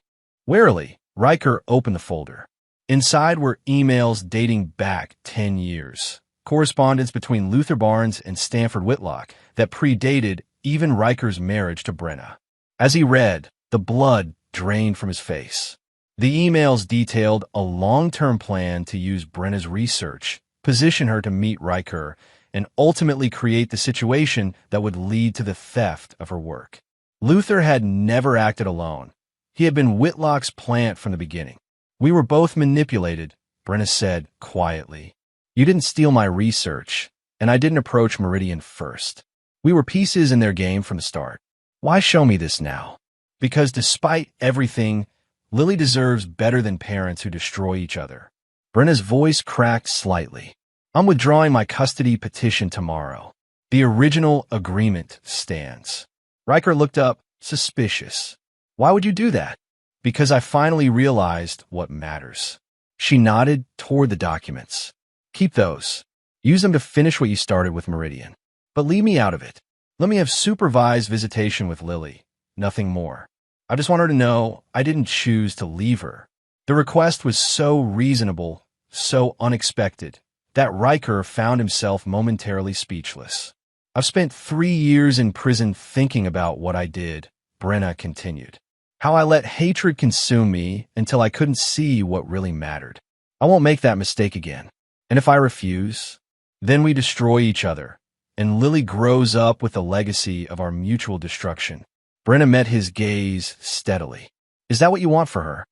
Warily, Riker opened the folder. Inside were emails dating back 10 years. Correspondence between Luther Barnes and Stanford Whitlock that predated even Riker's marriage to Brenna. As he read, the blood drained from his face. The emails detailed a long-term plan to use Brenna's research, position her to meet Riker, and ultimately create the situation that would lead to the theft of her work. Luther had never acted alone. He had been Whitlock's plant from the beginning. We were both manipulated, Brenna said quietly. You didn't steal my research, and I didn't approach Meridian first. We were pieces in their game from the start. Why show me this now? Because despite everything, Lily deserves better than parents who destroy each other. Brenna's voice cracked slightly. I'm withdrawing my custody petition tomorrow. The original agreement stands. Riker looked up, suspicious. Why would you do that? Because I finally realized what matters. She nodded toward the documents. Keep those. Use them to finish what you started with Meridian. But leave me out of it. Let me have supervised visitation with Lily. Nothing more. I just want her to know I didn't choose to leave her. The request was so reasonable, so unexpected, that Riker found himself momentarily speechless. I've spent 3 years in prison thinking about what I did, Brenna continued. How I let hatred consume me until I couldn't see what really mattered. I won't make that mistake again. And if I refuse, then we destroy each other, and Lily grows up with the legacy of our mutual destruction. Brenna met his gaze steadily. Is that what you want for her?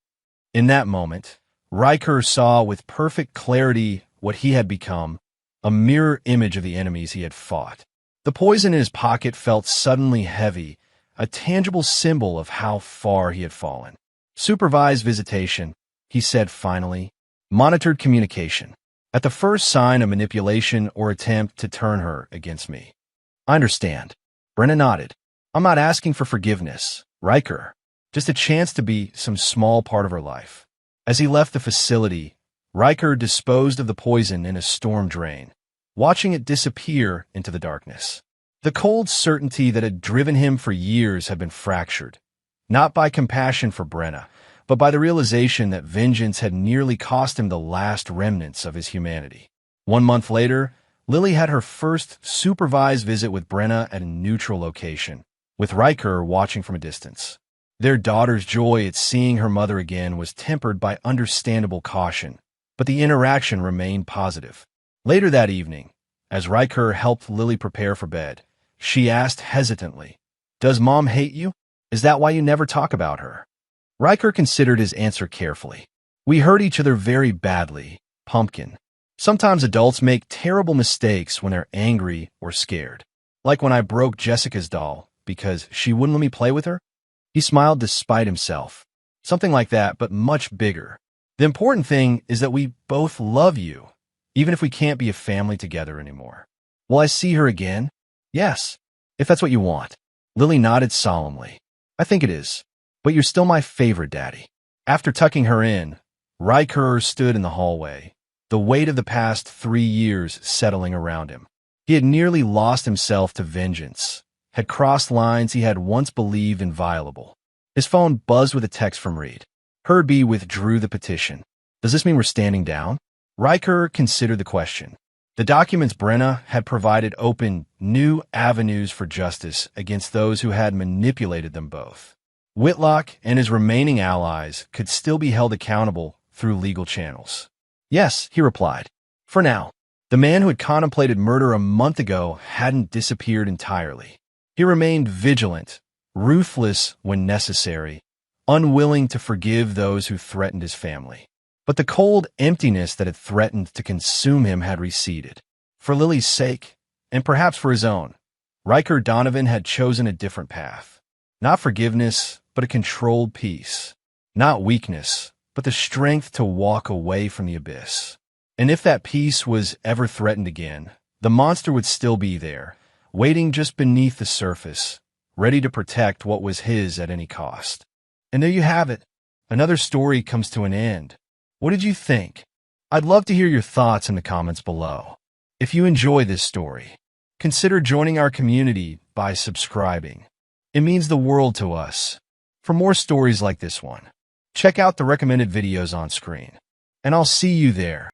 In that moment, Riker saw with perfect clarity what he had become, a mirror image of the enemies he had fought. The poison in his pocket felt suddenly heavy, a tangible symbol of how far he had fallen. Supervised visitation, he said finally. Monitored communication. At the first sign of manipulation or attempt to turn her against me. I understand. Brenna nodded. I'm not asking for forgiveness, Riker. Just a chance to be some small part of her life. As he left the facility, Riker disposed of the poison in a storm drain, watching it disappear into the darkness. The cold certainty that had driven him for years had been fractured, not by compassion for Brenna, but by the realization that vengeance had nearly cost him the last remnants of his humanity. 1 month later, Lily had her first supervised visit with Brenna at a neutral location, with Riker watching from a distance. Their daughter's joy at seeing her mother again was tempered by understandable caution, but the interaction remained positive. Later that evening, as Riker helped Lily prepare for bed, she asked hesitantly, "Does Mom hate you? Is that why you never talk about her?" Riker considered his answer carefully. We hurt each other very badly, Pumpkin. Sometimes adults make terrible mistakes when they're angry or scared. Like when I broke Jessica's doll because she wouldn't let me play with her. He smiled despite himself. Something like that, but much bigger. The important thing is that we both love you, even if we can't be a family together anymore. Will I see her again? Yes, if that's what you want. Lily nodded solemnly. I think it is. But you're still my favorite, Daddy. After tucking her in, Riker stood in the hallway, the weight of the past 3 years settling around him. He had nearly lost himself to vengeance, had crossed lines he had once believed inviolable. His phone buzzed with a text from Reed. Herbie withdrew the petition. Does this mean we're standing down? Riker considered the question. The documents Brenna had provided opened new avenues for justice against those who had manipulated them both. Whitlock and his remaining allies could still be held accountable through legal channels. Yes, he replied. For now, the man who had contemplated murder a month ago hadn't disappeared entirely. He remained vigilant, ruthless when necessary, unwilling to forgive those who threatened his family. But the cold emptiness that had threatened to consume him had receded. For Lily's sake, and perhaps for his own, Riker Donovan had chosen a different path. Not forgiveness, but a controlled peace. Not weakness, but the strength to walk away from the abyss. And if that peace was ever threatened again, the monster would still be there, waiting just beneath the surface, ready to protect what was his at any cost. And there you have it. Another story comes to an end. What did you think? I'd love to hear your thoughts in the comments below. If you enjoy this story, consider joining our community by subscribing. It means the world to us. For more stories like this one, check out the recommended videos on screen. And I'll see you there.